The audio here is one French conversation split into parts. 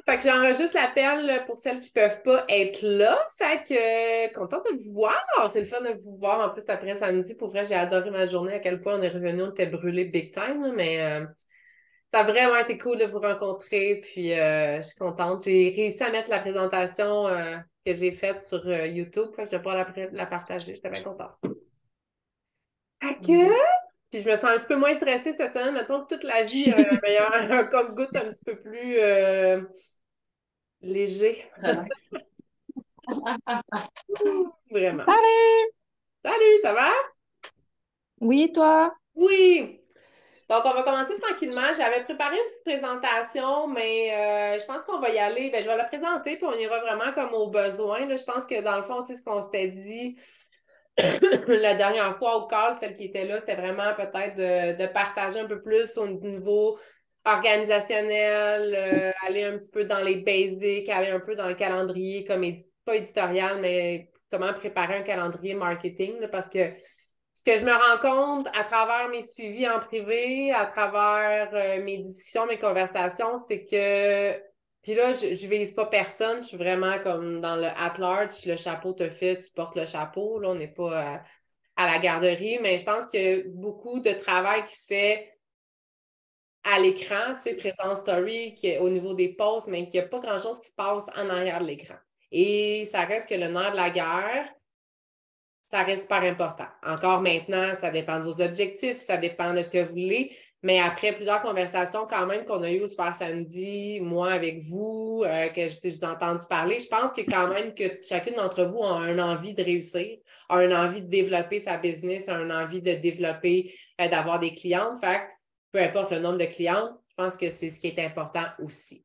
Fait que j'enregistre l'appel là, pour celles qui peuvent pas être là. Fait que contente de vous voir. C'est le fun de vous voir. En plus, après samedi, pour vrai, j'ai adoré ma journée. À quel point on est revenu, on était brûlés big time. Là, mais ça a vraiment été cool de vous rencontrer. Puis je suis contente. J'ai réussi à mettre la présentation que j'ai faite sur YouTube. Fait que je vais pouvoir la partager. J'étais bien contente. Fait que... Puis je me sens un petit peu moins stressée cette semaine. Mettons que toute la vie a un compte-goutte un petit peu plus léger. Vraiment. Salut! Salut, ça va? Oui, toi? Oui. Donc, on va commencer tranquillement. J'avais préparé une petite présentation, mais je pense qu'on va y aller. Ben, je vais la présenter, puis on ira vraiment comme au besoin. Là, je pense que dans le fond, tu sais, ce qu'on s'était dit la dernière fois au call, celle qui était là, c'était vraiment peut-être de partager un peu plus au niveau organisationnel, aller un petit peu dans les basics, aller un peu dans le calendrier comme pas éditorial, mais comment préparer un calendrier marketing, là, parce que ce que je me rends compte à travers mes suivis en privé, à travers mes discussions, mes conversations, c'est que, puis là, je vise pas personne, je suis vraiment comme dans le at large, le chapeau te fait, tu portes le chapeau, là, on n'est pas à la garderie, mais je pense qu'il y a beaucoup de travail qui se fait à l'écran, tu sais, présence story, qui est au niveau des posts, mais qu'il n'y a pas grand-chose qui se passe en arrière de l'écran. Et ça reste que le nerf de la guerre, ça reste super important. Encore maintenant, ça dépend de vos objectifs, ça dépend de ce que vous voulez, mais après plusieurs conversations quand même qu'on a eues au Super Samedi, moi avec vous, que je vous ai entendu parler, je pense que quand même que chacune d'entre vous a une envie de réussir, a une envie de développer sa business, a une envie de développer, d'avoir des clientes. Fait que peu importe le nombre de clientes, je pense que c'est ce qui est important aussi.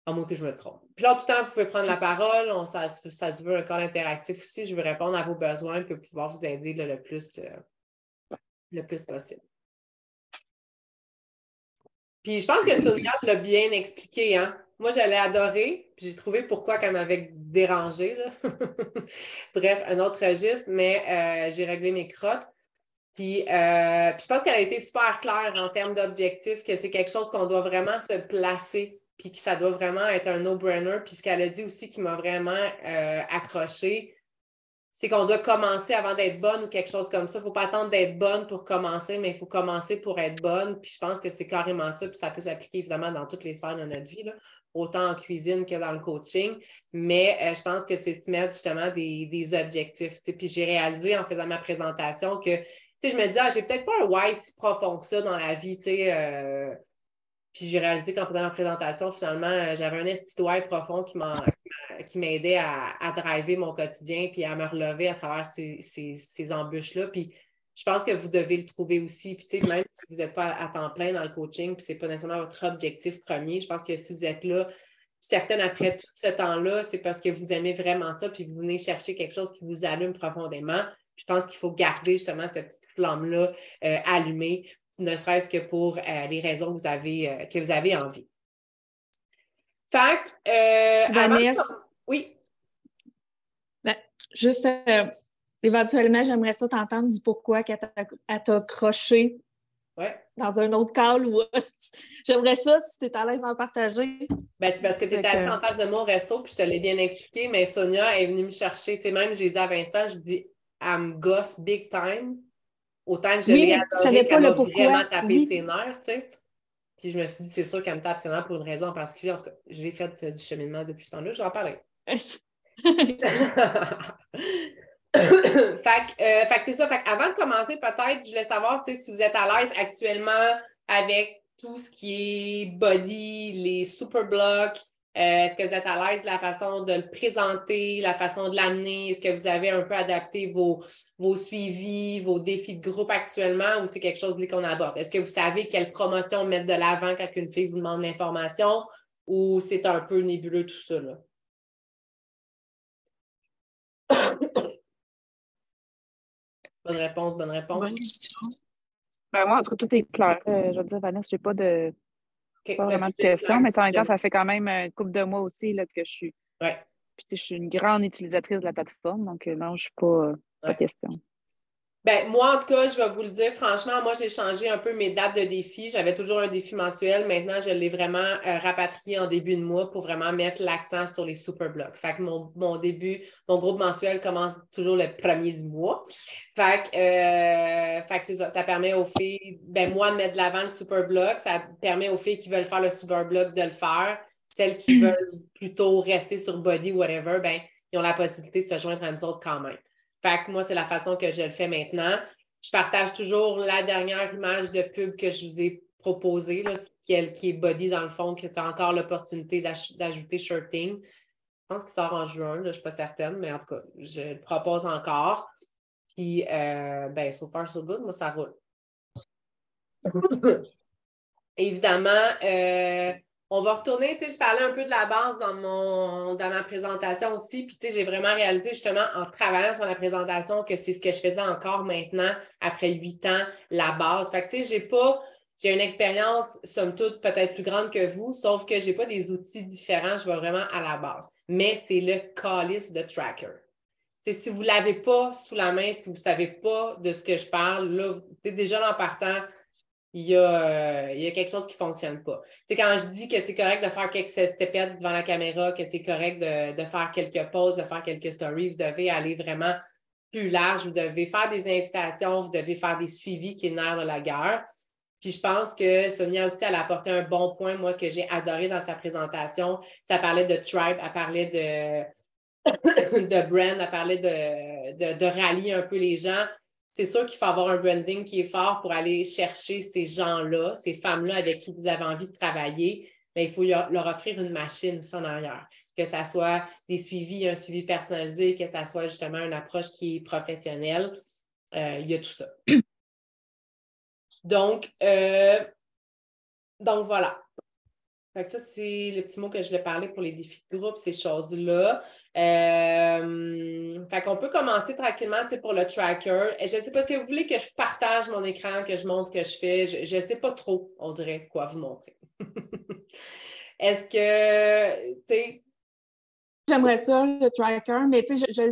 À moins que je me trompe. Puis là, tout le temps, vous pouvez prendre la parole. Ça se veut un call interactif aussi. Je veux répondre à vos besoins et pouvoir vous aider là, le plus possible. Puis je pense que Sonia l'a bien expliqué, hein? Moi, je l'ai adoré. Puis j'ai trouvé pourquoi qu'elle m'avait dérangée, là. Bref, un autre registre, mais j'ai réglé mes crottes. Puis je pense qu'elle a été super claire en termes d'objectifs, que c'est quelque chose qu'on doit vraiment se placer, puis que ça doit vraiment être un no-brainer. Puis ce qu'elle a dit aussi qui m'a vraiment accroché, c'est qu'on doit commencer avant d'être bonne ou quelque chose comme ça. Il ne faut pas attendre d'être bonne pour commencer, mais il faut commencer pour être bonne. Puis je pense que c'est carrément ça. Puis ça peut s'appliquer évidemment dans toutes les sphères de notre vie, là, autant en cuisine que dans le coaching. Mais je pense que c'est de mettre justement des objectifs. Puis j'ai réalisé en faisant ma présentation que je me dis, j'ai peut-être pas un why si profond que ça dans la vie. Puis j'ai réalisé qu'en faisant ma présentation, finalement, j'avais un esti de why profond qui m'aidait à driver mon quotidien puis à me relever à travers ces embûches-là. Puis je pense que vous devez le trouver aussi. Puis même si vous n'êtes pas à temps plein dans le coaching, puis ce n'est pas nécessairement votre objectif premier, je pense que si vous êtes là, certaines après tout ce temps-là, c'est parce que vous aimez vraiment ça, puis vous venez chercher quelque chose qui vous allume profondément. Puis je pense qu'il faut garder justement cette petite flamme-là allumée, ne serait-ce que pour les raisons que vous avez envie. Fait Vanessa, oui. ben, juste éventuellement, j'aimerais ça t'entendre du pourquoi qu'elle t'a croché dans un autre call ou j'aimerais ça si tu es à l'aise d'en partager. Ben, c'est parce que tu étais assis en face de moi au resto, puis je te l'ai bien expliqué, mais Sonia est venue me chercher. Tu sais, même, j'ai dit à Vincent, je dis, elle me gosse big time. Autant que je Oui, l'ai mais tu savais adoré, pas qu'elle m'a le pourquoi. vraiment tapé Oui. ses nerfs, tu sais. Puis je me suis dit, c'est sûr qu'elle me tape ses nerfs pour une raison en particulier. En tout cas, j'ai fait du cheminement depuis ce temps-là, j'en parlais. Fait que c'est ça. Fait avant de commencer, peut-être, je voulais savoir si vous êtes à l'aise actuellement avec tout ce qui est body, les super blocs. Est-ce que vous êtes à l'aise de la façon de le présenter, la façon de l'amener? Est-ce que vous avez un peu adapté vos suivis, vos défis de groupe actuellement ou c'est quelque chose qu'on aborde? Est-ce que vous savez quelle promotion mettre de l'avant quand une fille vous demande l'information ou c'est un peu nébuleux tout ça, là? Bonne réponse, bonne réponse. Bonne question. Ben, moi, en tout cas, tout est clair. Je veux dire, Vanessa, j'ai pas Okay. pas vraiment de questions, mais en même temps, ça fait quand même une couple de mois aussi là, que je suis. Ouais. Puis, je suis une grande utilisatrice de la plateforme, donc non, je suis pas de question. Ben, moi, en tout cas, je vais vous le dire, franchement, moi, j'ai changé un peu mes dates de défi. J'avais toujours un défi mensuel. Maintenant, je l'ai vraiment rapatrié en début de mois pour vraiment mettre l'accent sur les super blocs. Fait que mon groupe mensuel commence toujours le premier du mois. Fait que c'est ça. Ça permet aux filles, ben, moi, de mettre de l'avant le super bloc. Ça permet aux filles qui veulent faire le super bloc de le faire. Celles qui veulent plutôt rester sur body, whatever, ben, ils ont la possibilité de se joindre à nous autres quand même. Fait que moi, c'est la façon que je le fais maintenant. Je partage toujours la dernière image de pub que je vous ai proposée, là, qui est body dans le fond, que tu as encore l'opportunité d'ajouter shirting. Je pense qu'il sort en juin, là, je ne suis pas certaine, mais en tout cas, je le propose encore. Puis, ben, so far, so good, moi, ça roule. Évidemment, on va retourner, tu sais, je parlais un peu de la base dans ma présentation aussi, puis tu sais, j'ai vraiment réalisé justement en travaillant sur la présentation que c'est ce que je faisais encore maintenant, après 8 ans, la base. Fait que tu sais, j'ai une expérience, somme toute, peut-être plus grande que vous, sauf que j'ai pas des outils différents, je vais vraiment à la base. Mais c'est le calice de tracker. T'sais, si vous ne l'avez pas sous la main, si vous ne savez pas de ce que je parle, là, déjà en partant, il y a quelque chose qui ne fonctionne pas. T'sais, quand je dis que c'est correct de faire quelques stepettes devant la caméra, que c'est correct de faire quelques pauses, de faire quelques stories, vous devez aller vraiment plus large, vous devez faire des invitations, vous devez faire des suivis qui est le nerf de la guerre. Puis je pense que Sonia aussi, elle a apporté un bon point, moi, que j'ai adoré dans sa présentation. Ça parlait de tribe, elle parlait de brand, elle parlait de rallier un peu les gens. C'est sûr qu'il faut avoir un branding qui est fort pour aller chercher ces gens-là, ces femmes-là avec qui vous avez envie de travailler, mais il faut leur offrir une machine aussi en arrière. Que ça soit des suivis, un suivi personnalisé, que ça soit justement une approche qui est professionnelle. Il y a tout ça. Donc voilà. Fait que ça, c'est le petit mot que je voulais parler pour les défis de groupe, ces choses-là. Fait qu'on peut commencer tranquillement pour le tracker. Je ne sais pas, est-ce que vous voulez que je partage mon écran, que je montre ce que je fais? Je ne sais pas trop, on dirait, quoi vous montrer. Est-ce que, tu sais... J'aimerais ça, le tracker, mais tu sais, je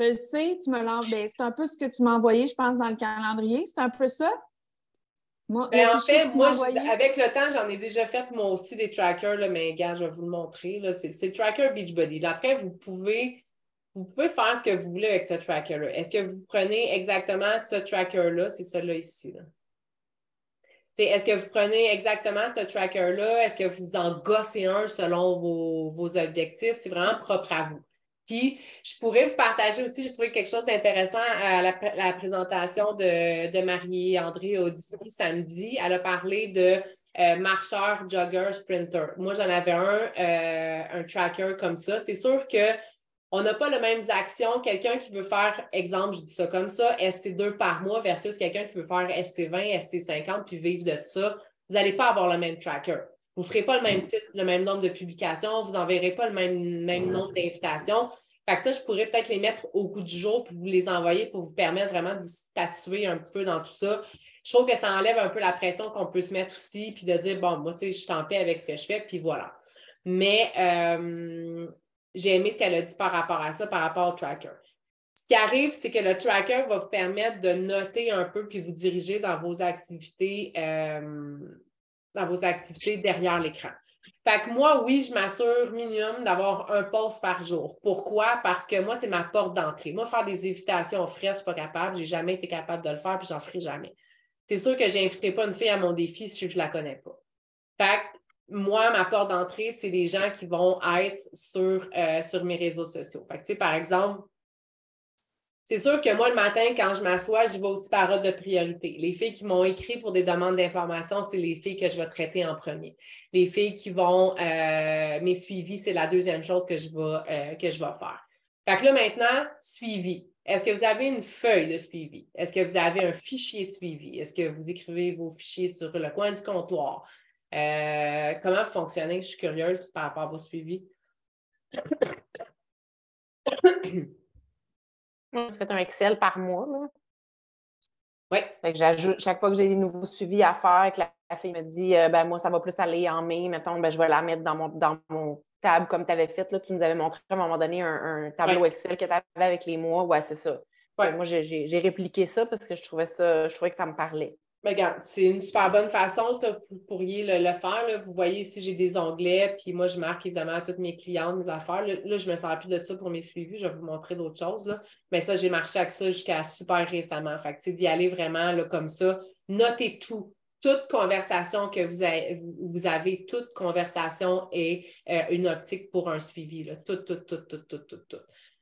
le sais, tu me l'envoies. C'est un peu ce que tu m'as envoyé, je pense, dans le calendrier. C'est un peu ça? Moi, en fait, moi, avec le temps, j'en ai déjà fait moi aussi des trackers, là, mais gars, je vais vous le montrer. C'est le tracker Beachbody. Là, après, vous pouvez faire ce que vous voulez avec ce tracker-là. Est-ce que vous prenez exactement ce tracker-là? C'est celui-là ici. Là. Est-ce que vous prenez exactement ce tracker-là? Est-ce que vous en gossez un selon vos objectifs? C'est vraiment propre à vous. Puis, je pourrais vous partager aussi, j'ai trouvé quelque chose d'intéressant à la présentation de Marie-André Audy samedi. Elle a parlé de marcheur, jogger, sprinter. Moi, j'en avais un tracker comme ça. C'est sûr qu'on n'a pas les mêmes actions. Quelqu'un qui veut faire, exemple, je dis ça comme ça, SC2 par mois versus quelqu'un qui veut faire SC20, SC50 puis vivre de ça, vous n'allez pas avoir le même tracker. Vous ne ferez pas le même titre, le même nombre de publications, vous n'enverrez pas le même nombre d'invitations. Fait que ça, je pourrais peut-être les mettre au goût du jour puis vous les envoyer pour vous permettre vraiment de statuer un petit peu dans tout ça. Je trouve que ça enlève un peu la pression qu'on peut se mettre aussi puis de dire, bon, moi, tu sais, je suis en paix avec ce que je fais, puis voilà. Mais j'ai aimé ce qu'elle a dit par rapport à ça, par rapport au tracker. Ce qui arrive, c'est que le tracker va vous permettre de noter un peu puis vous diriger dans vos activités derrière l'écran. Fait que moi, oui, je m'assure minimum d'avoir un post par jour. Pourquoi? Parce que moi, c'est ma porte d'entrée. Moi, faire des invitations fraîches, je ne suis pas capable. Je n'ai jamais été capable de le faire puis j'en ferai jamais. C'est sûr que je n'inviterai pas une fille à mon défi si je ne la connais pas. Fait que moi, ma porte d'entrée, c'est les gens qui vont être sur mes réseaux sociaux. Fait que, tu sais, par exemple, c'est sûr que moi, le matin, quand je m'assois, je vais aussi par ordre de priorité. Les filles qui m'ont écrit pour des demandes d'informations, c'est les filles que je vais traiter en premier. Les filles qui vont mes suivis, c'est la deuxième chose que je vais faire. Fait que là, maintenant, suivi. Est-ce que vous avez une feuille de suivi? Est-ce que vous avez un fichier de suivi? Est-ce que vous écrivez vos fichiers sur le coin du comptoir? Comment vous fonctionnez? Je suis curieuse par rapport à vos suivis. Moi, je fais un Excel par mois. Là. Oui. Fait que j'ajoute, chaque fois que j'ai des nouveaux suivis à faire, que la fille me dit ben moi, ça va plus aller en mai, mettons, ben, je vais la mettre dans mon table comme tu avais fait. Là, tu nous avais montré à un moment donné un tableau Excel que tu avais avec les mois. Ouais, c'est ça. Ouais. Moi, j'ai répliqué ça parce que je trouvais que ça me parlait. Mais regarde, c'est une super bonne façon que vous pourriez le faire. Là. Vous voyez ici, j'ai des onglets, puis moi, je marque évidemment à toutes mes clientes, mes affaires. Là, je me sers plus de ça pour mes suivis. Je vais vous montrer d'autres choses. Là. Mais ça, j'ai marché avec ça jusqu'à super récemment. Fait que, d'y aller vraiment là, comme ça. Notez tout. Toute conversation que vous avez, toute conversation est une optique pour un suivi. Là. Tout.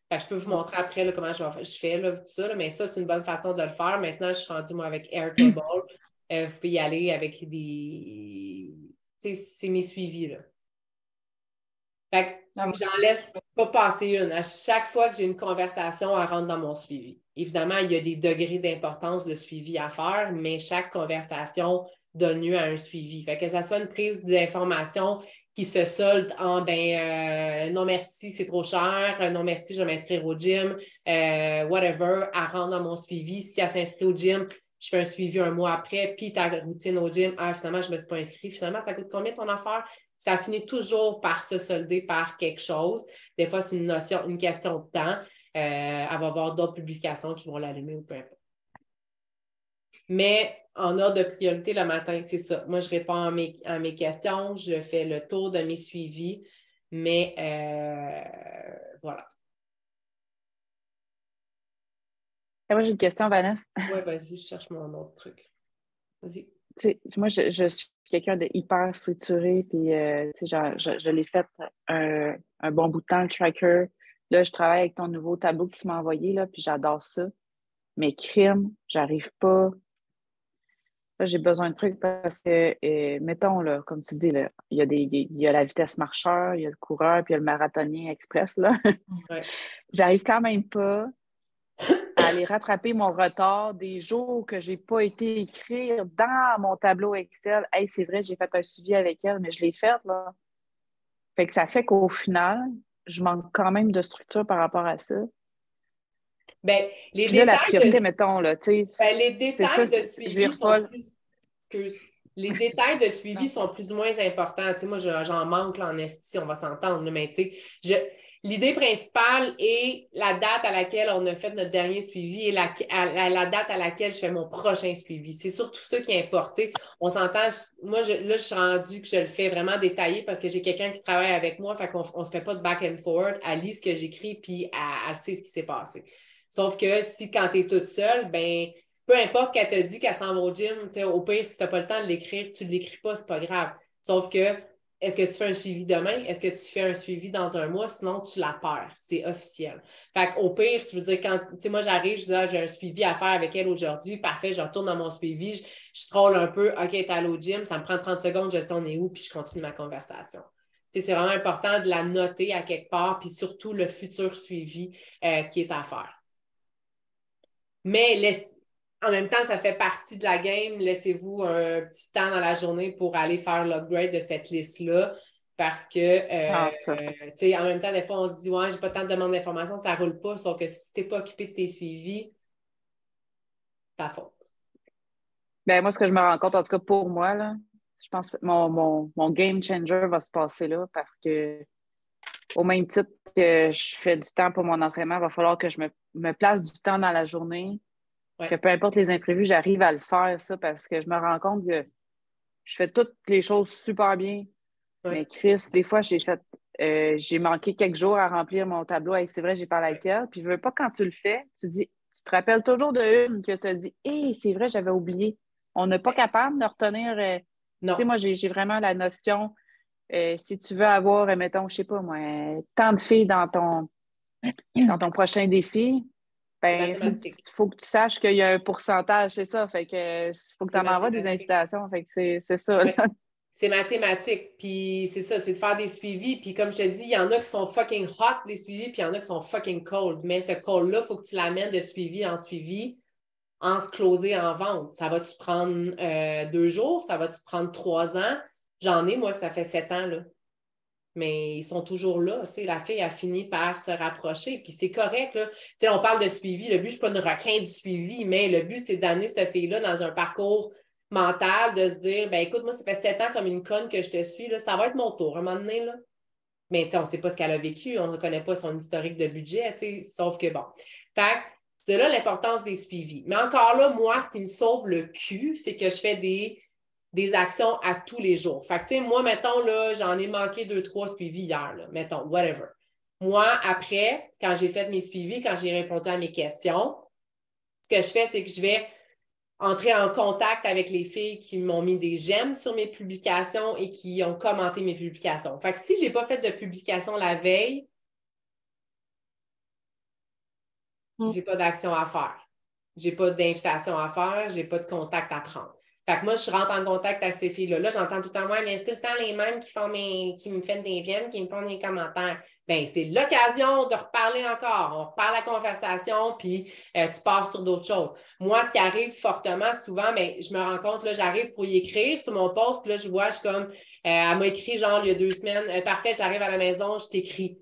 Fait que je peux vous montrer après là, comment je fais là, tout ça, là, mais ça, c'est une bonne façon de le faire. Maintenant, je suis rendue, moi, avec Airtable. Vous pouvez y aller avec des... Tu sais, c'est mes suivis, là. Fait que j'en laisse pas passer une. À chaque fois que j'ai une conversation, elle rentre dans mon suivi. Évidemment, il y a des degrés d'importance de suivi à faire, mais chaque conversation donne lieu à un suivi. Fait que ça soit une prise d'information qui se solde en non merci, c'est trop cher, non merci, je vais m'inscrire au gym, whatever, elle rentre dans mon suivi. Si elle s'inscrit au gym, je fais un suivi un mois après, puis ta routine au gym, finalement, je ne me suis pas inscrite. Finalement, ça coûte combien ton affaire? Ça finit toujours par se solder par quelque chose. Des fois, c'est une question de temps. Elle va avoir d'autres publications qui vont l'allumer ou peu importe. Mais en ordre de priorité le matin, c'est ça. Moi, je réponds à mes questions, je fais le tour de mes suivis, mais voilà. Moi, j'ai une question, Vanessa. Oui, vas-y, je cherche mon autre truc. Vas-y. Moi, je suis quelqu'un de hyper structuré, puis je l'ai fait un bon bout de temps, le tracker. Là, je travaille avec ton nouveau tableau que tu m'as envoyé, là, puis j'adore ça. Mais crime, j'arrive pas. Là, j'ai besoin de trucs parce que, mettons, là, comme tu dis, là, il y a la vitesse marcheur, il y a le coureur, puis il y a le marathonien express, là. Ouais. J'arrive quand même pas à aller rattraper mon retard des jours que j'ai pas été écrire dans mon tableau Excel. Hey, c'est vrai, j'ai fait un suivi avec elle, mais je l'ai fait, là. Fait que ça fait qu'au final, je manque quand même de structure par rapport à ça. Ben, les Puis là, la détails priorité, de... mettons, là, tu sais, Ben, les détails de suivi sont les détails de suivi sont plus ou moins importants. Tu sais, moi, j'en manque là, en esti, on va s'entendre, mais tu sais, l'idée principale est la date à laquelle on a fait notre dernier suivi et la date à laquelle je fais mon prochain suivi. C'est surtout ça qui importe. Tu sais, on s'entend, moi, là, je suis rendue que je le fais vraiment détaillé parce que j'ai quelqu'un qui travaille avec moi, fait qu'on ne se fait pas de back and forth, elle lit ce que j'écris, puis elle sait ce qui s'est passé. Sauf que si quand tu es toute seule, ben peu importe qu'elle te dit qu'elle s'en va au gym, au pire, si tu n'as pas le temps de l'écrire, tu ne l'écris pas, c'est pas grave. Sauf que, est-ce que tu fais un suivi demain? Est-ce que tu fais un suivi dans un mois? Sinon, tu la perds. C'est officiel. Fait qu'au pire, je veux dire, quand, moi, j'arrive, je dis, j'ai un suivi à faire avec elle aujourd'hui. Parfait, je retourne dans mon suivi, je scrolle un peu. OK, t'es allée au gym, ça me prend 30 secondes, je sais on est où, puis je continue ma conversation. C'est vraiment important de la noter à quelque part, puis surtout le futur suivi qui est à faire. Mais en même temps, ça fait partie de la game. Laissez-vous un petit temps dans la journée pour aller faire l'upgrade de cette liste-là. Parce que, en même temps, des fois, on se dit, ouais, j'ai pas tant de demandes d'informations, ça roule pas. Sauf que si t'es pas occupé de tes suivis, ta faute. Ben, moi, ce que je me rends compte, en tout cas pour moi, là, je pense que mon game changer va se passer là parce que, au même titre que je fais du temps pour mon entraînement, il va falloir que je me place du temps dans la journée. Ouais. Que peu importe les imprévus, j'arrive à le faire, ça, parce que je me rends compte que je fais toutes les choses super bien. Ouais. Mais Chris, des fois, j'ai manqué quelques jours à remplir mon tableau. Hey, c'est vrai, j'ai parlé avec elle. Puis je veux pas, quand tu le fais, tu te rappelles toujours de une que tu as dit, hey, c'est vrai, j'avais oublié. On n'est pas capable de retenir. Tu sais, moi, j'ai vraiment la notion, si tu veux avoir, mettons, je sais pas moi, tant de filles dans ton prochain défi, ben, faut que tu saches qu'il y a un pourcentage, c'est ça. Fait que faut que tu en envoies des invitations. Fait que c'est ça. Ouais. C'est mathématique. Puis c'est ça, c'est de faire des suivis. Puis comme je te dis, il y en a qui sont fucking hot, les suivis, puis il y en a qui sont fucking cold. Mais ce cold-là, il faut que tu l'amènes de suivi en suivi, en se closer en vente. Ça va-tu prendre 2 jours? Ça va-tu prendre 3 ans? J'en ai, moi, que ça fait 7 ans, là. Mais ils sont toujours là. Tu sais, la fille a fini par se rapprocher. Puis c'est correct. Là. Tu sais, on parle de suivi. Le but, je ne suis pas une requin du suivi, mais le but, c'est d'amener cette fille-là dans un parcours mental, de se dire, ben écoute, moi, ça fait 7 ans comme une conne que je te suis. Là, ça va être mon tour à un moment donné. Là. Mais tu sais, on ne sait pas ce qu'elle a vécu. On ne connaît pas son historique de budget. Tu sais, sauf que bon. Fait C'est là l'importance des suivis. Mais encore là, moi, ce qui me sauve le cul, c'est que je fais des actions à tous les jours. Fait que, tu sais, moi, mettons, là, j'en ai manqué 2-3 suivis hier, là, mettons, whatever. Moi, après, quand j'ai fait mes suivis, quand j'ai répondu à mes questions, ce que je fais, c'est que je vais entrer en contact avec les filles qui m'ont mis des j'aime sur mes publications et qui ont commenté mes publications. Fait que si je n'ai pas fait de publication la veille, j'ai pas d'action à faire. J'ai pas d'invitation à faire, j'ai pas de contact à prendre. Fait que moi, je rentre en contact avec ces filles-là. Là, j'entends tout le temps, ouais, mais c'est tout le temps les mêmes qui me font des j'aime, qui me font des commentaires. Bien, c'est l'occasion de reparler encore. On reparle la conversation, puis tu pars sur d'autres choses. Moi, qui arrive fortement, souvent, mais je me rends compte, là, j'arrive pour y écrire sur mon post, puis là, je vois, je suis comme, elle m'a écrit genre il y a 2 semaines, parfait, j'arrive à la maison, je t'écris.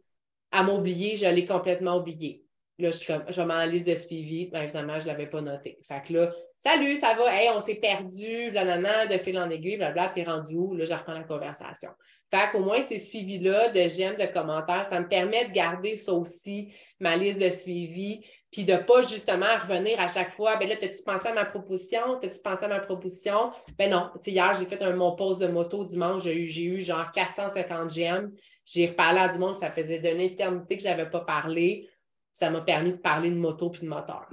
À m'oublier, je l'ai complètement oublié. Là, je suis comme, je vais ma liste de suivi. Bien, évidemment, je ne l'avais pas noté. Fait que là, salut, ça va? Hey, on s'est perdu, blablabla, de fil en aiguille, blablabla, t'es rendu où? Là, je reprends la conversation. Fait qu'au moins, ces suivis-là de j'aime, de commentaires, ça me permet de garder ça aussi, ma liste de suivi, puis de ne pas justement revenir à chaque fois. Ben là, t'as-tu pensé à ma proposition? T'as-tu pensé à ma proposition? Ben non. Tu sais, hier, j'ai fait mon post de moto dimanche, j'ai eu genre 450 j'aime. J'ai reparlé à du monde, ça faisait d'une éternité que je n'avais pas parlé. Ça m'a permis de parler de moto puis de moteur.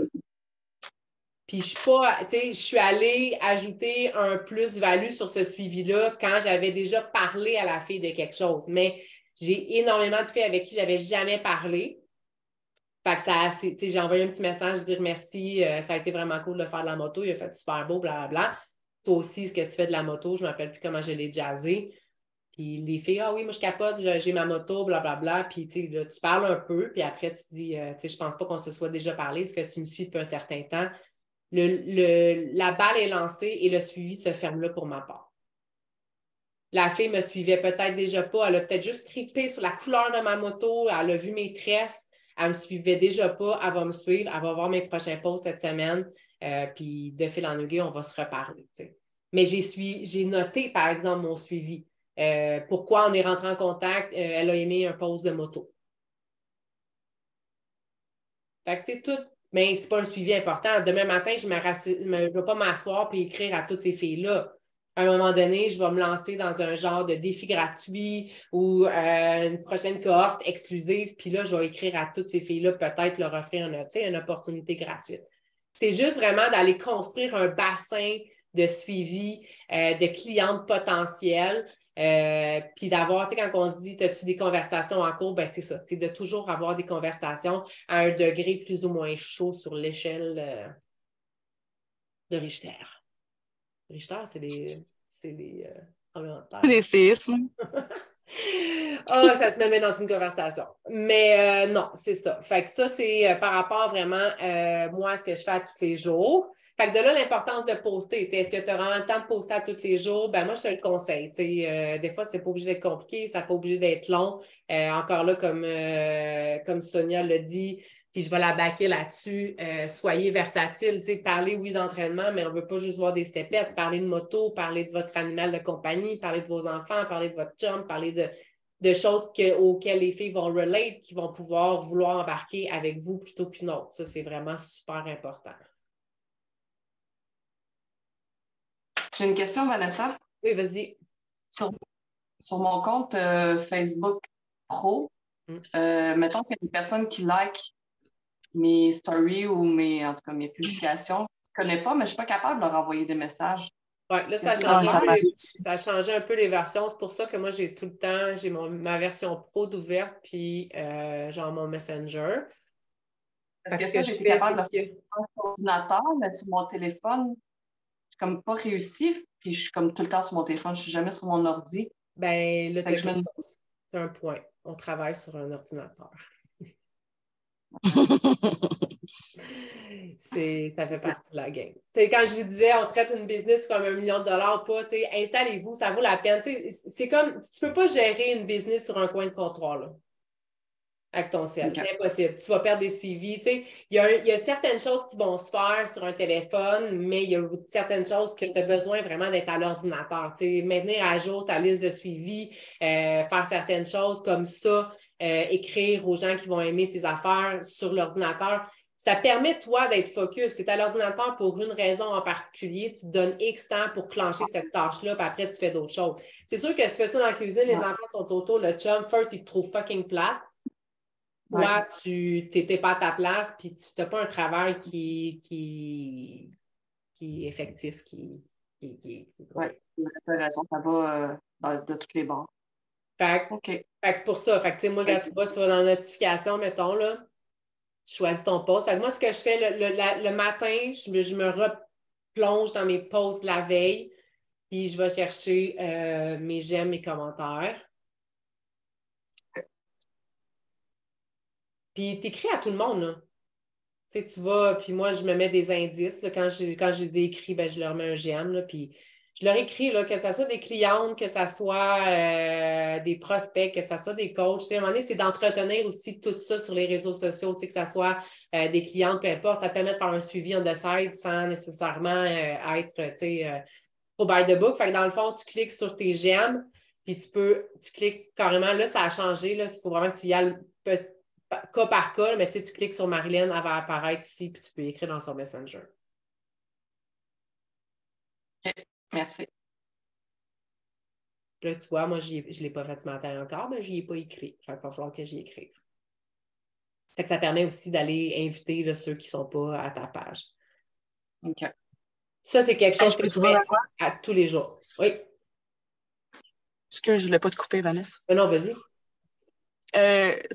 Puis je suis allée ajouter un plus-value sur ce suivi-là quand j'avais déjà parlé à la fille de quelque chose. Mais j'ai énormément de filles avec qui je n'avais jamais parlé. Fait que j'ai envoyé un petit message, dire merci, ça a été vraiment cool de faire de la moto, il a fait super beau, blablabla. Toi aussi, est-ce que tu fais de la moto? Je ne me rappelle plus comment je l'ai jazzé. Puis les filles, ah oui, moi je capote, j'ai ma moto, blablabla. Puis tu parles un peu, puis après tu dis, je pense pas qu'on se soit déjà parlé, est-ce que tu me suis depuis un certain temps? La balle est lancée et le suivi se ferme là pour ma part. La fille me suivait peut-être déjà pas, elle a peut-être juste trippé sur la couleur de ma moto, elle a vu mes tresses, elle me suivait déjà pas, elle va me suivre, elle va voir mes prochains posts cette semaine, puis de fil en aiguille, on va se reparler. T'sais. Mais j'ai noté, par exemple, mon suivi. Pourquoi on est rentré en contact, elle a aimé un post de moto. Fait que, tu sais, tout, mais c'est pas un suivi important. Demain matin, je ne vais pas m'asseoir et écrire à toutes ces filles-là. À un moment donné, je vais me lancer dans un genre de défi gratuit ou une prochaine cohorte exclusive, puis là, je vais écrire à toutes ces filles-là, peut-être leur offrir une opportunité gratuite. C'est juste vraiment d'aller construire un bassin de suivi de clientes potentielles. Puis d'avoir, tu sais, quand on se dit, as-tu des conversations en cours? Ben c'est ça, c'est de toujours avoir des conversations à un degré plus ou moins chaud sur l'échelle de Richter. Richter, c'est des des séismes. Ça se me met dans une conversation. Mais non, c'est ça. Fait que ça, c'est par rapport vraiment, moi, à ce que je fais à tous les jours. Fait que de là, l'importance de poster. Est-ce que tu as vraiment le temps de poster à tous les jours? Ben moi, je te le conseille. Des fois, c'est pas obligé d'être compliqué, ça n'est pas obligé d'être long. Encore là, comme Sonia l'a dit, puis je vais la baquer là-dessus. Soyez versatile. Parlez, oui, d'entraînement, mais on ne veut pas juste voir des stepettes. Parlez de moto, parlez de votre animal de compagnie, parlez de vos enfants, parlez de votre chum, parlez de choses auxquelles les filles vont relate, qui vont pouvoir vouloir embarquer avec vous plutôt qu'une autre. Ça, c'est vraiment super important. J'ai une question, Vanessa. Oui, vas-y. Sur mon compte Facebook Pro, mettons qu'il y a une personne qui like mes stories ou en tout cas mes publications. Je ne connais pas, mais je ne suis pas capable de leur envoyer des messages. Oui, là, ça a changé un peu les versions. C'est pour ça que moi, j'ai tout le temps, j'ai ma version pro d'ouverte, puis genre mon Messenger. Parce que ça, j'ai été capable de le faire sur l'ordinateur, mais sur mon téléphone, je n'ai comme pas réussi, puis je suis comme tout le temps sur mon téléphone, je ne suis jamais sur mon ordi. Ben là, c'est un point. On travaille sur un ordinateur. Ça fait partie de la game. T'sais, quand je vous disais, on traite une business comme $1 million ou pas, installez-vous, ça vaut la peine. C'est comme, tu ne peux pas gérer une business sur un coin de comptoir là, avec ton ciel. Okay. C'est impossible. Tu vas perdre des suivis. Il y a certaines choses qui vont se faire sur un téléphone, mais il y a certaines choses que tu as besoin vraiment d'être à l'ordinateur. Maintenir à jour ta liste de suivi, faire certaines choses comme ça. Écrire aux gens qui vont aimer tes affaires sur l'ordinateur, Ça permet, toi, d'être focus. Tu es à l'ordinateur pour une raison en particulier. Tu te donnes X temps pour clencher cette tâche-là, puis après, tu fais d'autres choses. C'est sûr que si tu fais ça dans la cuisine, les enfants sont autour, le chum, first, ils te trouvent fucking plate. Toi, tu n'étais pas à ta place, puis tu n'as pas un travail qui est effectif, Oui, tu as raison, ça va de toutes les bords. Fait que c'est pour ça. Fait que, moi, quand tu vas dans la notification, mettons, là, tu choisis ton post. Fait que moi, ce que je fais le matin, je me replonge dans mes posts de la veille, puis je vais chercher mes j'aime, mes commentaires. Puis t'écris à tout le monde, là. Tu sais, tu vas, puis moi, je me mets des indices. Là, quand je les ai écrits, ben, je leur mets un j'aime, là, puis je leur écris, là, que ce soit des clientes, que ce soit des prospects, que ce soit des coachs. Tu sais, à un moment donné, c'est d'entretenir aussi tout ça sur les réseaux sociaux, tu sais, que ce soit des clientes, peu importe. Ça te permet de faire un suivi on the side sans nécessairement être, tu sais, au by the book. Fait que dans le fond, tu cliques sur tes j'aime, puis tu cliques carrément, là, ça a changé, là, il faut vraiment que tu y ailles cas par cas, mais tu cliques sur Marilyn, elle va apparaître ici, puis tu peux écrire dans son Messenger. OK, merci. Là, tu vois, moi, je ne l'ai pas fait ce matin encore, mais je n'y ai pas écrit. Fait qu'il va falloir que j'y écrive. Fait que ça permet aussi d'aller inviter là, ceux qui ne sont pas à ta page. OK. Ça, c'est quelque chose que je fais à tous les jours. Oui. Excuse, je ne voulais pas te couper, Vanessa. Non, vas-y.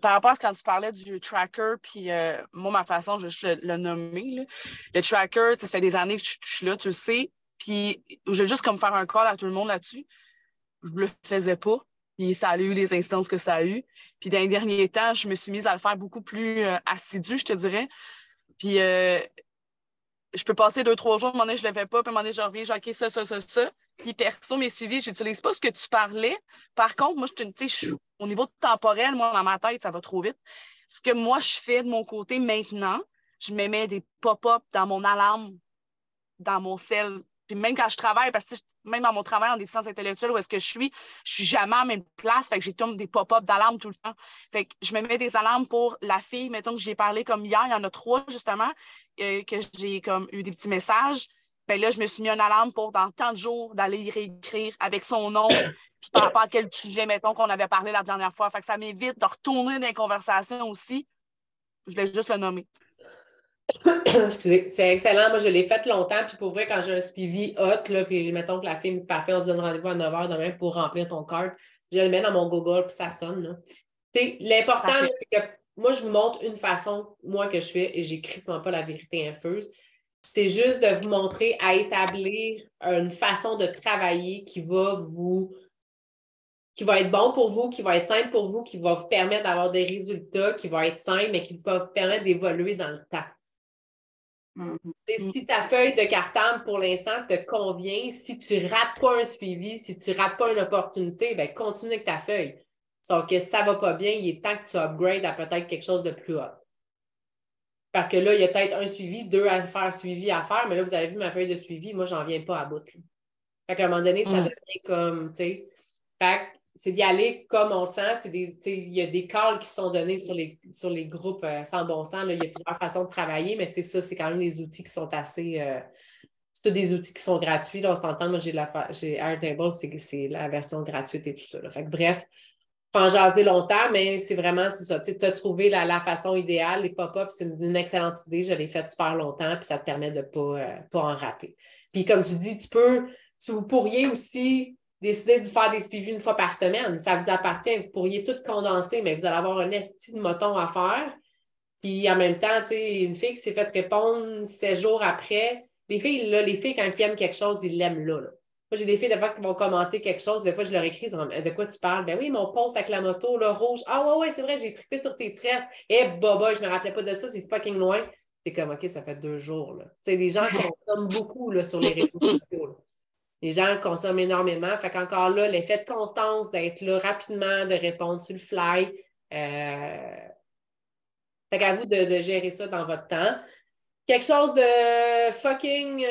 Par rapport à ce quand tu parlais du tracker, puis moi, ma façon, je vais juste le nommer. Là. Le tracker, ça fait des années que je suis là, tu le sais. Puis je vais juste comme faire un call à tout le monde là-dessus. Je le faisais pas. Puis ça a eu les instances que ça a eu. Puis dans les derniers temps, je me suis mise à le faire beaucoup plus assidu, je te dirais. Puis je peux passer 2-3 jours, à un moment donné, je le fais pas, puis à un moment donné, je reviens, j'ai OK, ça. Puis perso, mes suivis, j'utilise pas ce que tu parlais. Par contre, moi, au niveau temporel, moi, dans ma tête, ça va trop vite. Ce que moi, je fais de mon côté maintenant, je me mets des pop-up dans mon alarme, dans mon cell. Puis même quand je travaille, parce que même dans mon travail en déficience intellectuelle, où est-ce que je suis jamais à la même place. Fait que j'ai comme des pop-up d'alarme tout le temps. Fait que je me mets des alarmes pour la fille, mettons que j'ai parlé comme hier, il y en a 3 justement, que j'ai comme eu des petits messages. Ben là, je me suis mis une alarme pour dans tant de jours d'aller y réécrire avec son nom, puis par rapport à quel sujet, mettons, qu'on avait parlé la dernière fois. Fait que ça m'évite de retourner dans les conversations aussi. Je voulais juste le nommer. Excusez, c'est excellent. Moi, je l'ai fait longtemps. Puis pour vrai, quand j'ai un suivi hot, là, puis mettons que la fille me dit parfait, on se donne rendez-vous à 9h demain pour remplir ton carte, je le mets dans mon Google, puis ça sonne. L'important, c'est que moi, je vous montre une façon, moi, que je fais, et j'écris souvent pas la vérité infuse. C'est juste de vous montrer à établir une façon de travailler qui va être bon pour vous, qui va être simple pour vous, qui va vous permettre d'avoir des résultats, qui va être simple, mais qui va vous permettre d'évoluer dans le temps. Si ta feuille de cartable pour l'instant te convient, si tu ne rates pas un suivi, si tu ne rates pas une opportunité, ben continue avec ta feuille. Sauf que si ça ne va pas bien, il est temps que tu upgrades à peut-être quelque chose de plus haut. Parce que là, il y a peut-être un suivi, 2 suivis à faire, mais là, vous avez vu ma feuille de suivi, moi, j'en viens pas à bout. Là. Fait qu'à un moment donné, ça devient comme, tu sais, fait que c'est d'y aller comme on le sent. Il y a des calls qui sont donnés sur les groupes sans bon sens. Là. Il y a plusieurs façons de travailler, mais ça, c'est quand même des outils qui sont assez... c'est tous des outils qui sont gratuits. Là, on s'entend, moi, j'ai Airtable, c'est la version gratuite et tout ça. Là. Fait que bref, pas en jaser longtemps, mais c'est vraiment, c'est ça. Tu as trouvé la façon idéale. Les pop-ups, c'est une excellente idée. Je l'ai fait super longtemps, puis ça te permet de ne pas en rater. Puis comme tu dis, vous pourriez aussi décider de faire des suivis une fois par semaine. Ça vous appartient. Vous pourriez tout condenser, mais vous allez avoir un esti de moton à faire. Puis en même temps, tu sais, une fille qui s'est fait répondre 7 jours après, les filles, quand ils aiment quelque chose, ils l'aiment là. Moi, j'ai des filles, des fois, qui vont commenter quelque chose. Des fois, je leur écris, de quoi tu parles? Ben oui, mon post avec la moto, le rouge. Ah ouais, c'est vrai, j'ai trippé sur tes tresses. Boba, je me rappelais pas de ça, c'est fucking loin. C'est comme, OK, ça fait 2 jours. Tu sais, les gens consomment beaucoup là, sur les réseaux sociaux. Là. Les gens consomment énormément. Fait qu'encore là, l'effet de constance, d'être là rapidement, de répondre sur le fly. Fait qu'à vous de gérer ça dans votre temps. Quelque chose de fucking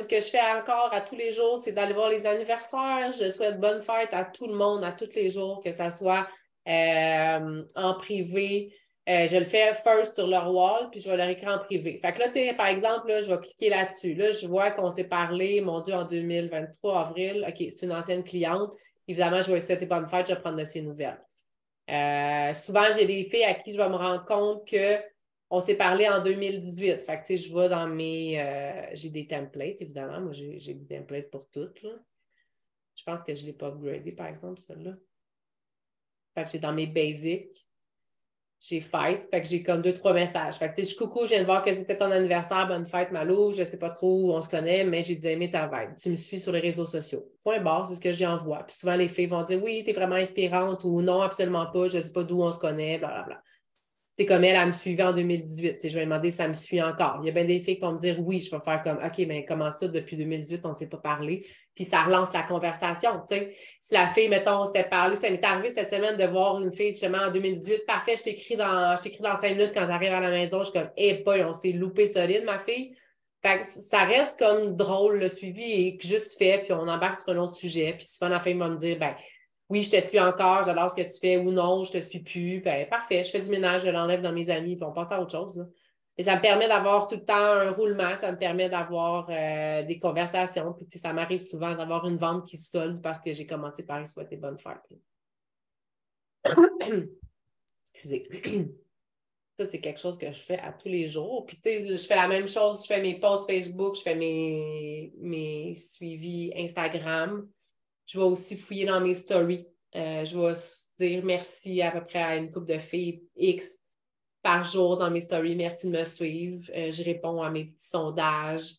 que je fais encore à tous les jours, c'est d'aller voir les anniversaires. Je souhaite bonne fête à tout le monde, à tous les jours, que ça soit en privé, Je le fais first sur leur wall, puis je vais leur écrire en privé. Fait que là, tu sais, par exemple, là, je vais cliquer là-dessus. Là, je vois qu'on s'est parlé, mon Dieu, en 2023, avril. OK, c'est une ancienne cliente. Évidemment, je vais lui souhaiter bonne fête, je vais prendre de ses nouvelles. Souvent, j'ai des filles à qui je vais me rendre compte qu'on s'est parlé en 2018. Fait que, tu sais, je vais dans mes... j'ai des templates, évidemment. Moi, j'ai des templates pour toutes, là. Je pense que je ne l'ai pas upgradé, par exemple, celle-là. Fait que j'ai dans mes basics. J'ai fête, fait que j'ai comme 2-3 messages. Fait que tu sais, coucou, je viens de voir que c'était ton anniversaire, bonne fête, Malou, je sais pas trop où on se connaît, mais j'ai dû aimer ta vibe. Tu me suis sur les réseaux sociaux. Point barre, c'est ce que j'y envoie. Puis souvent, les filles vont dire oui, t'es vraiment inspirante ou non, absolument pas, je sais pas d'où on se connaît, blablabla. C'est comme elle me suivait en 2018. Je vais lui demander si ça me suit encore. Il y a bien des filles qui vont me dire oui, je vais faire comme OK, mais comment ça, depuis 2018, on ne s'est pas parlé? Puis ça relance la conversation. T'sais. Si la fille, mettons, on s'était parlé, ça m'est arrivé cette semaine de voir une fille justement en 2018. Parfait, je t'écris dans 5 minutes quand j'arrive à la maison. Je suis comme hey boy, on s'est loupé solide, ma fille. Fait que ça reste comme drôle, le suivi est juste fait, puis on embarque sur un autre sujet. Puis souvent, la fille va me dire ben oui, je te suis encore, j'adore ce que tu fais, ou non, je te suis plus. Ben, parfait, je fais du ménage, je l'enlève dans mes amis, puis on passe à autre chose. Là. Et ça me permet d'avoir tout le temps un roulement, ça me permet d'avoir des conversations. Puis ça m'arrive souvent d'avoir une vente qui se solde parce que j'ai commencé par y souhaiter bonne fête. Excusez. Ça, c'est quelque chose que je fais à tous les jours. Puis, tu sais, je fais la même chose, je fais mes posts Facebook, je fais mes suivis Instagram. Je vais aussi fouiller dans mes stories. Je vais dire merci à peu près à une couple de filles X par jour dans mes stories. Merci de me suivre. Je réponds à mes petits sondages.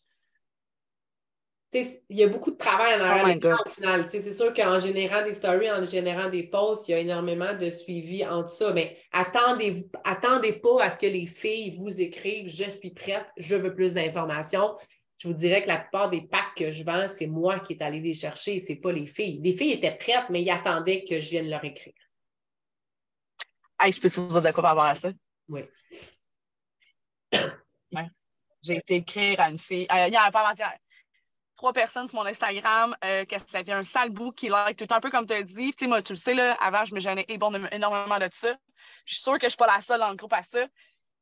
Il y a beaucoup de travail en arrière au final. C'est sûr qu'en générant des stories, en générant des posts, il y a énormément de suivi entre ça. Mais attendez pas à ce que les filles vous écrivent « Je suis prête, je veux plus d'informations ». Je vous dirais que la plupart des packs que je vends, c'est moi qui est allé les chercher, c'est pas les filles. Les filles étaient prêtes, mais ils attendaient que je vienne leur écrire. Hey, je peux te dire de quoi par rapport à ça? Oui. Ouais. J'ai été écrire à une fille, hier, pas avant-hier. 3 personnes sur mon Instagram, que ça fait un sale bout qui like tout un peu comme tu as dit. Tu sais, moi, tu le sais, là, avant, je me gênais énormément de ça. Je suis sûre que je ne suis pas la seule dans le groupe à ça.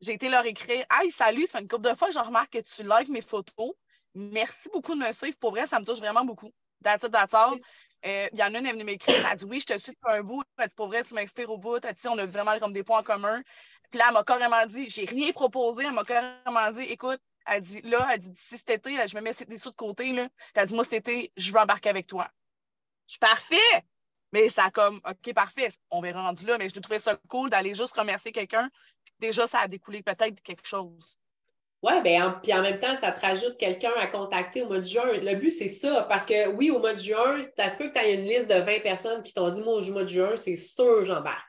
J'ai été leur écrire « Hey, salut, ça fait une couple de fois que je remarque que tu likes mes photos. Merci beaucoup de me suivre. Pour vrai, ça me touche vraiment beaucoup. That's it, that's all. » Il y en a une, elle est venue m'écrire. Elle a dit « Oui, je te suis depuis un bout. » Elle dit « Pour vrai, tu m'inspires au bout. » Elle dit « On a vraiment comme des points en commun. » Puis là, elle m'a carrément dit « J'ai rien proposé. » Elle m'a carrément dit « Écoute, elle dit d'ici cet été, là, je me mets des sous de côté. Là. Puis elle dit moi, cet été, je veux embarquer avec toi. » Je suis parfait! Mais ça a comme, OK, parfait, on verra rendu là, mais je trouvais ça cool d'aller juste remercier quelqu'un. Déjà, ça a découlé peut-être quelque chose. Oui, bien, puis en même temps, ça te rajoute quelqu'un à contacter au mois de juin. Le but, c'est ça, parce que oui, au mois de juin, ça se peut que tu aies une liste de 20 personnes qui t'ont dit, moi, au mois de juin, c'est sûr, j'embarque.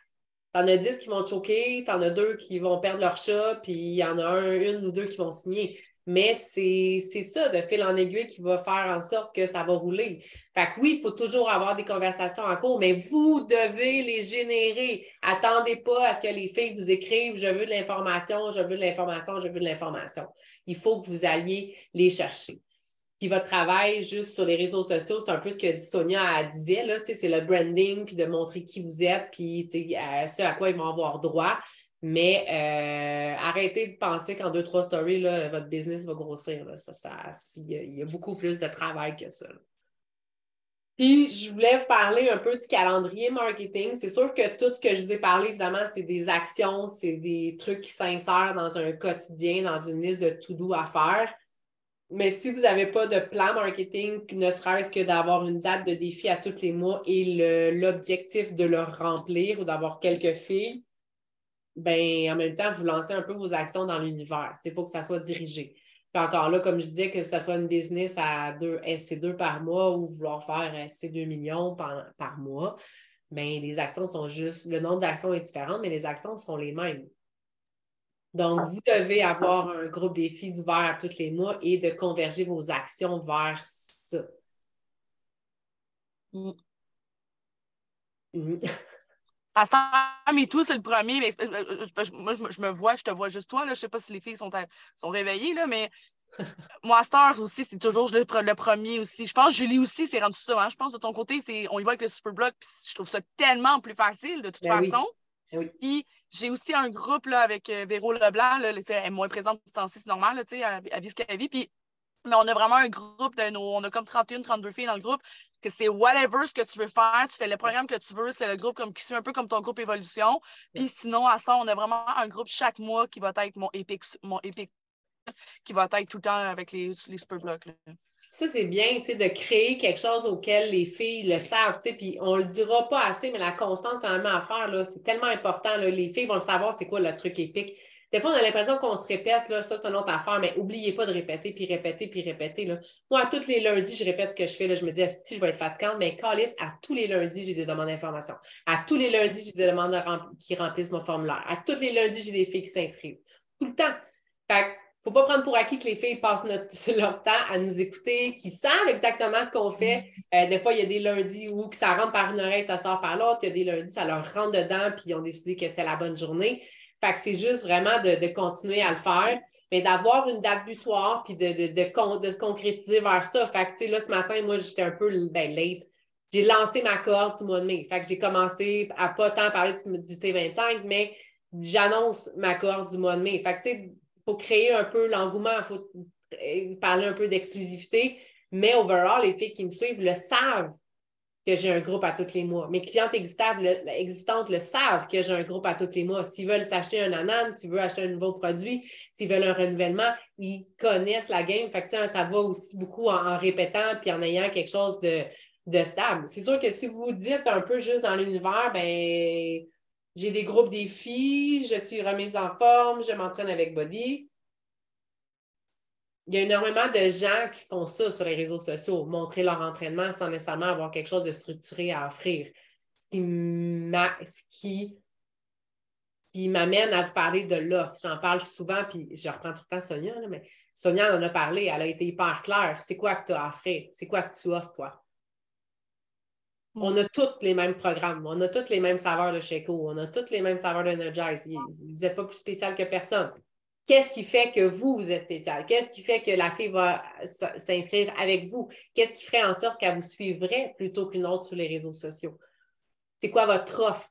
T'en as 10 qui vont te choquer, t'en as 2 qui vont perdre leur chat, puis il y en a une ou 2 qui vont signer. Mais c'est ça, de fil en aiguille, qui va faire en sorte que ça va rouler. Fait que oui, il faut toujours avoir des conversations en cours, mais vous devez les générer. Attendez pas à ce que les filles vous écrivent « Je veux de l'information, je veux de l'information, je veux de l'information ». Il faut que vous alliez les chercher. Puis votre travail juste sur les réseaux sociaux, c'est un peu ce que Sonia disait, là, c'est le branding, puis de montrer qui vous êtes, puis ce à quoi ils vont avoir droit. Mais arrêtez de penser qu'en 2-3 stories, là, votre business va grossir. Là. Il y a beaucoup plus de travail que ça. Là. Puis, je voulais vous parler un peu du calendrier marketing. C'est sûr que tout ce que je vous ai parlé, évidemment, c'est des actions, c'est des trucs qui s'insèrent dans un quotidien, dans une liste de to-do à faire. Mais si vous n'avez pas de plan marketing, ne serait-ce que d'avoir une date de défi à tous les mois et l'objectif de le remplir ou d'avoir quelques filles, ben en même temps, vous lancez un peu vos actions dans l'univers. Il faut que ça soit dirigé. Puis encore là, comme je disais, que ça soit une business à SC2 par mois ou vouloir faire SC2 millions par mois, bien, les actions sont juste, le nombre d'actions est différent, mais les actions sont les mêmes. Donc, vous devez avoir un groupe défi d'ouvert à tous les mois et de converger vos actions vers ça. À ce temps, MeToo, c'est le premier. Mais, moi, je me vois, je te vois juste toi. Là. Je ne sais pas si les filles sont réveillées, là, mais moi, à cette heure aussi, c'est toujours le premier aussi. Je pense que Julie aussi, c'est rendu ça. Hein? Je pense de ton côté, on y va avec le Superblock, puis je trouve ça tellement plus facile de toute façon. Oui. Puis, J'ai aussi un groupe là, avec Véro Leblanc. Là, elle est moins présente ce temps-ci, c'est normal, là, elle vit ce qu'elle vit. Puis, mais on a vraiment un groupe on a comme 31, 32 filles dans le groupe. Que c'est whatever ce que tu veux faire, tu fais le programme que tu veux, c'est le groupe qui suit un peu comme ton groupe Évolution. Puis sinon, à ce temps, on a vraiment un groupe chaque mois qui va être mon Epic qui va être tout le temps avec les super blocs. Ça, c'est bien, tu sais, de créer quelque chose auquel les filles le savent, tu sais, puis on le dira pas assez, mais la constance, c'est vraiment à faire, là, c'est tellement important, là, les filles vont le savoir, c'est quoi le truc épique. Des fois, on a l'impression qu'on se répète, là, ça, c'est une autre affaire, mais n'oubliez pas de répéter, puis répéter, puis répéter, là. Moi, tous les lundis, je répète ce que je fais, là, je me dis, si je vais être fatigante, mais calisse, à tous les lundis, j'ai des demandes d'information. À tous les lundis, j'ai des demandes qui remplissent mon formulaire. À tous les lundis, j'ai des filles qui s'inscrivent. Tout le temps. Fait faut pas prendre pour acquis que les filles passent leur temps à nous écouter, qu'ils savent exactement ce qu'on fait. Des fois, il y a des lundis où que ça rentre par une oreille, ça sort par l'autre. Il y a des lundis, ça leur rentre dedans, puis ils ont décidé que c'était la bonne journée. Fait que c'est juste vraiment de continuer à le faire, mais d'avoir une date butoir, puis de concrétiser vers ça. Fait que, tu sais, là, ce matin, moi, j'étais un peu late. J'ai lancé ma cohorte du mois de mai. Fait que j'ai commencé à pas tant parler du T25, mais j'annonce ma cohorte du mois de mai. Fait que, tu sais, il faut créer un peu l'engouement, il faut parler un peu d'exclusivité, mais overall, les filles qui me suivent le savent que j'ai un groupe à tous les mois. Mes clientes existantes le savent que j'ai un groupe à tous les mois. S'ils veulent s'acheter un ananas, s'ils veulent acheter un nouveau produit, s'ils veulent un renouvellement, ils connaissent la game. Fait que, ça va aussi beaucoup en répétant puis en ayant quelque chose de stable. C'est sûr que si vous dites un peu juste dans l'univers, ben j'ai des groupes des filles, je suis remise en forme, je m'entraîne avec Body. Il y a énormément de gens qui font ça sur les réseaux sociaux, montrer leur entraînement sans nécessairement avoir quelque chose de structuré à offrir. Ce qui m'amène à vous parler de l'offre. J'en parle souvent, puis je reprends tout le temps Sonia, là, mais Sonia en a parlé, elle a été hyper claire. C'est quoi que tu as à offrir? C'est quoi que tu offres, toi? On a tous les mêmes programmes, on a toutes les mêmes saveurs de Shaco, on a toutes les mêmes saveurs d'Energize. Vous n'êtes pas plus spécial que personne. Qu'est-ce qui fait que vous êtes spécial? Qu'est-ce qui fait que la fille va s'inscrire avec vous? Qu'est-ce qui ferait en sorte qu'elle vous suivrait plutôt qu'une autre sur les réseaux sociaux? C'est quoi votre offre?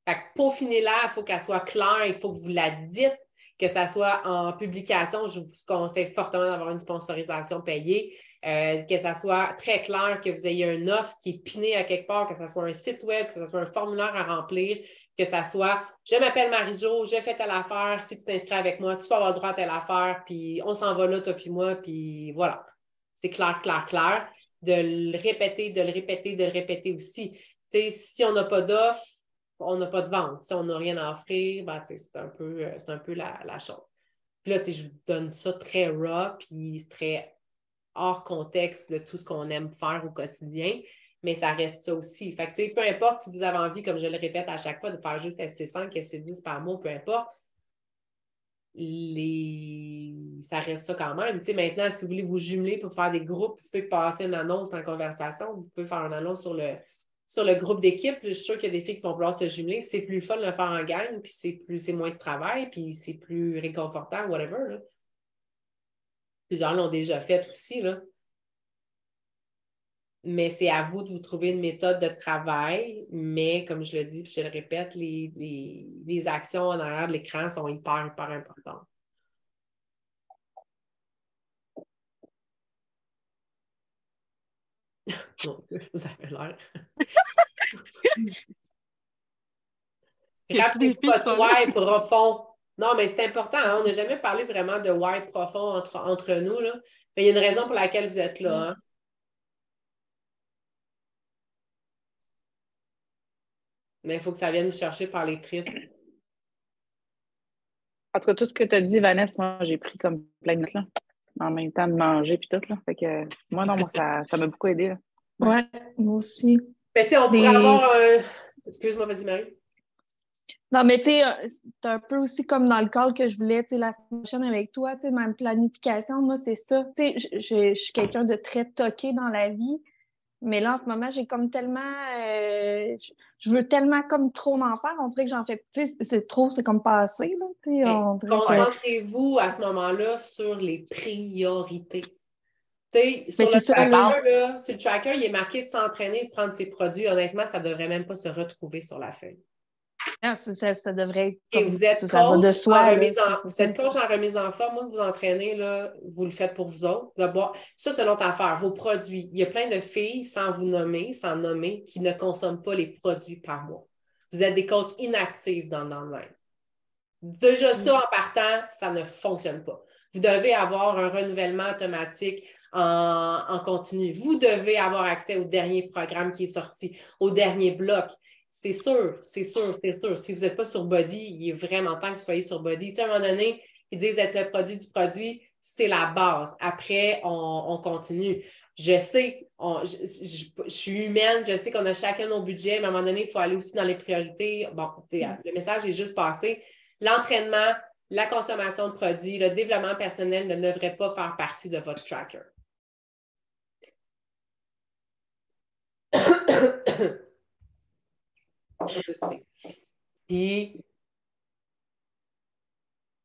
Fait que peaufinez-la, il faut qu'elle soit claire, il faut que vous la dites, que ça soit en publication. Je vous conseille fortement d'avoir une sponsorisation payée. Que ça soit très clair, que vous ayez une offre qui est pinée à quelque part, que ça soit un site web, que ça soit un formulaire à remplir, que ça soit « Je m'appelle Marie-Jo, je fais telle affaire, si tu t'inscris avec moi, tu vas avoir droit à telle affaire, puis on s'en va là, toi puis moi, puis voilà. » C'est clair, clair, clair. De le répéter, de le répéter, de le répéter aussi. T'sais, si on n'a pas d'offre, on n'a pas de vente. Si on n'a rien à offrir, ben, c'est un peu la chose. Puis là, je vous donne ça très raw, puis très hors contexte de tout ce qu'on aime faire au quotidien, mais ça reste ça aussi. Fait que, peu importe si vous avez envie, comme je le répète à chaque fois, de faire juste SC5, SC10 par mois, peu importe, ça reste ça quand même. Maintenant, si vous voulez vous jumeler pour faire des groupes, vous pouvez passer une annonce en conversation, vous pouvez faire une annonce sur le groupe d'équipe. Je suis sûre qu'il y a des filles qui vont vouloir se jumeler. C'est plus fun de le faire en gang, puis c'est moins de travail, puis c'est plus réconfortant, whatever, là. Plusieurs l'ont déjà fait aussi, là. Mais c'est à vous de vous trouver une méthode de travail. Mais comme je le dis, puis je le répète, les actions en arrière de l'écran sont hyper, hyper importantes. Non, vous avez l'air. Rappelez-vous votre why profond. Non, mais c'est important. Hein? On n'a jamais parlé vraiment de why profond entre nous, là. Mais il y a une raison pour laquelle vous êtes là. Hein? Mais il faut que ça vienne nous chercher par les tripes. En tout cas, tout ce que tu as dit, Vanessa, moi, j'ai pris comme plein de notes, là, en même temps de manger puis tout, là. Fait que moi, non, ça m'a beaucoup aidé, là. Ouais, moi aussi. Mais tu sais, on pourrait avoir un... Excuse-moi, vas-y, Marie. Non, mais tu sais, c'est un peu aussi comme dans le call que je voulais, tu sais, la semaine prochaine avec toi, tu sais, ma planification, moi, c'est ça. Tu sais, je suis quelqu'un de très toqué dans la vie, mais là, en ce moment, j'ai comme tellement... je veux tellement comme trop en faire. On dirait que j'en fais... Tu sais, c'est trop, c'est comme pas assez, là. Tu sais, concentrez-vous à ce moment-là sur les priorités. Tu sais, sur le tracker, il est marqué de s'entraîner, de prendre ses produits. Honnêtement, ça ne devrait même pas se retrouver sur la feuille. ça devrait être comme, et vous êtes ça va de soi. Vous êtes coach en remise en forme. Moi, vous entraînez, là, vous le faites pour vous autres. D'abord, ça, c'est notre affaire. Vos produits. Il y a plein de filles, sans nommer, qui ne consomment pas les produits par mois. Vous êtes des coachs inactifs dans le même. Déjà, ça, en partant, ça ne fonctionne pas. Vous devez avoir un renouvellement automatique en continu. Vous devez avoir accès au dernier programme qui est sorti, au dernier bloc. C'est sûr. Si vous n'êtes pas sur Body, il est vraiment temps que vous soyez sur Body. Tu sais, à un moment donné, ils disent d'être le produit du produit, c'est la base. Après, on continue. Je sais, je suis humaine, je sais qu'on a chacun nos budgets, mais à un moment donné, il faut aller aussi dans les priorités. Bon, le message est juste passé. L'entraînement, la consommation de produits, le développement personnel ne devrait pas faire partie de votre tracker. Puis,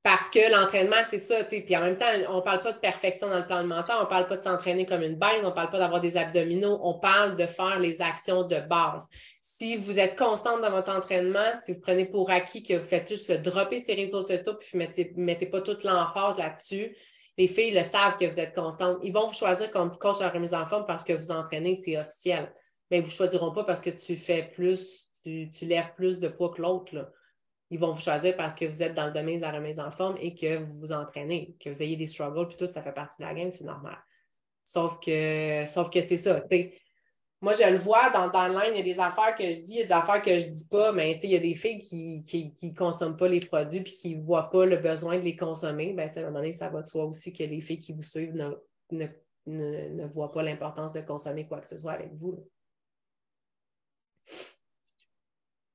parce que l'entraînement, c'est ça, tu sais. Puis en même temps, on ne parle pas de perfection dans le plan alimentaire, on ne parle pas de s'entraîner comme une bête, on ne parle pas d'avoir des abdominaux, on parle de faire les actions de base. Si vous êtes constante dans votre entraînement, si vous prenez pour acquis que vous faites juste dropper ces réseaux sociaux puis vous ne mettez pas toute l'emphase là-dessus, les filles le savent que vous êtes constante. Ils vont vous choisir comme coach en remise en forme parce que vous entraînez, c'est officiel. Mais ils ne vous choisiront pas parce que tu fais plus, tu lèves plus de poids que l'autre, là. Ils vont vous choisir parce que vous êtes dans le domaine de la remise en forme et que vous vous entraînez, que vous ayez des struggles, puis tout, ça fait partie de la game, c'est normal. Sauf que c'est ça. T'sais. Moi, je le vois dans le line, il y a des affaires que je dis, il y a des affaires que je ne dis pas, mais il y a des filles qui ne consomment pas les produits puis qui ne voient pas le besoin de les consommer. Ben, à un moment donné, ça va de soi aussi que les filles qui vous suivent ne voient pas l'importance de consommer quoi que ce soit avec vous. Là.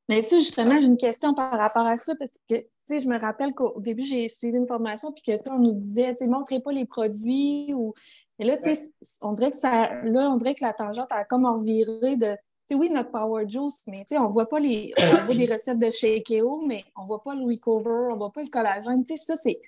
Mais ça, justement, j'ai une question par rapport à ça, parce que, tu sais, je me rappelle qu'au début, j'ai suivi une formation, puis que quand on nous disait, tu sais, montrez pas les produits, ou... Et là, tu sais, on dirait que la tangente a comme reviré de, tu sais, oui, notre Power Juice, mais tu sais, on voit pas on voit des recettes de Shake.io, mais on voit pas le Recover, on voit pas le collagène, tu sais, ça, c'est...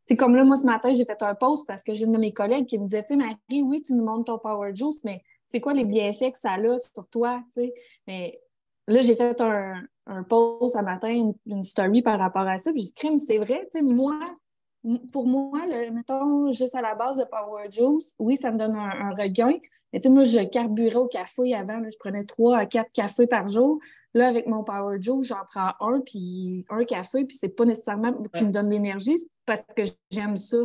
C'est comme là, moi, ce matin, j'ai fait un post parce que j'ai une de mes collègues qui me disait, tu sais, Marie, oui, tu nous montres ton Power Juice, mais c'est quoi les bienfaits que ça a sur toi, tu sais? Mais là, j'ai fait un post ce matin, une story par rapport à ça, puis j'ai dit, crème, c'est vrai, tu sais, pour moi, mettons, juste à la base de Power Juice, oui, ça me donne un regain, mais tu sais, moi, je carburais au café avant, là, je prenais 3 à 4 cafés par jour. Là, avec mon Power Juice, j'en prends un café, puis c'est pas nécessairement qui me donne l'énergie, c'est parce que j'aime ça.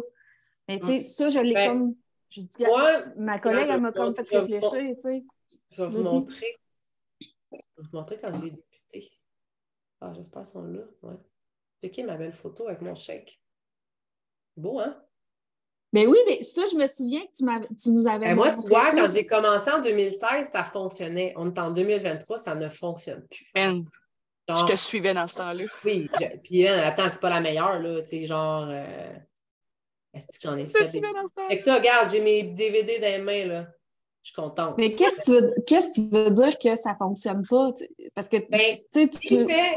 Mais tu sais, ça, je l'ai comme... Je dis, ma collègue, elle m'a comme fait réfléchir, tu sais. Je vais vous montrer. Je vais vous montrer quand j'ai débuté. Ah, j'espère qu'ils sont là. Ouais. C'est qui ma belle photo avec mon shake? Beau, hein? Ben oui, mais ça, je me souviens que tu nous avais moi, tu vois, quand j'ai commencé en 2016, ça fonctionnait. On est en 2023, ça ne fonctionne plus. Ben, je te suivais dans ce temps-là. Oui, puis attends, c'est pas la meilleure, là. Tu sais, genre... Est-ce que j'en ai fait? Fait que ça, regarde, j'ai mes DVD dans les mains, là. Je suis contente. Mais qu'est-ce que tu veux dire que ça ne fonctionne pas? Parce que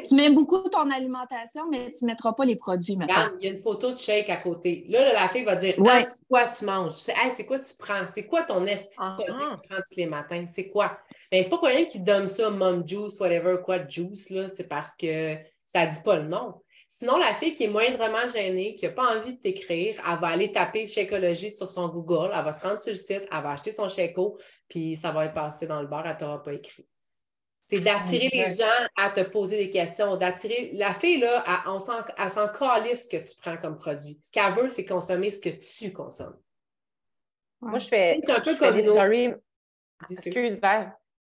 tu mets beaucoup ton alimentation, mais tu ne mettras pas les produits maintenant. Regarde, il y a une photo de shake à côté. Là, la fille va dire hey, c'est quoi tu manges? Hey, c'est quoi tu prends? C'est quoi ton esti de produit que tu prends tous les matins? C'est quoi? Mais c'est pas pour rien qu'ils donnent ça Mom Juice, whatever, quoi, juice, là. C'est parce que ça ne dit pas le nom. Sinon, la fille qui est moindrement gênée, qui n'a pas envie de t'écrire, elle va aller taper Shakeology sur son Google, elle va se rendre sur le site, elle va acheter son Shake-O, puis ça va être passé dans le bar, elle ne t'aura pas écrit. C'est d'attirer les gens à te poser des questions, d'attirer... La fille, là, elle s'en calisse ce que tu prends comme produit. Ce qu'elle veut, c'est consommer ce que tu consommes. Moi, je fais des stories... Excuse, Val.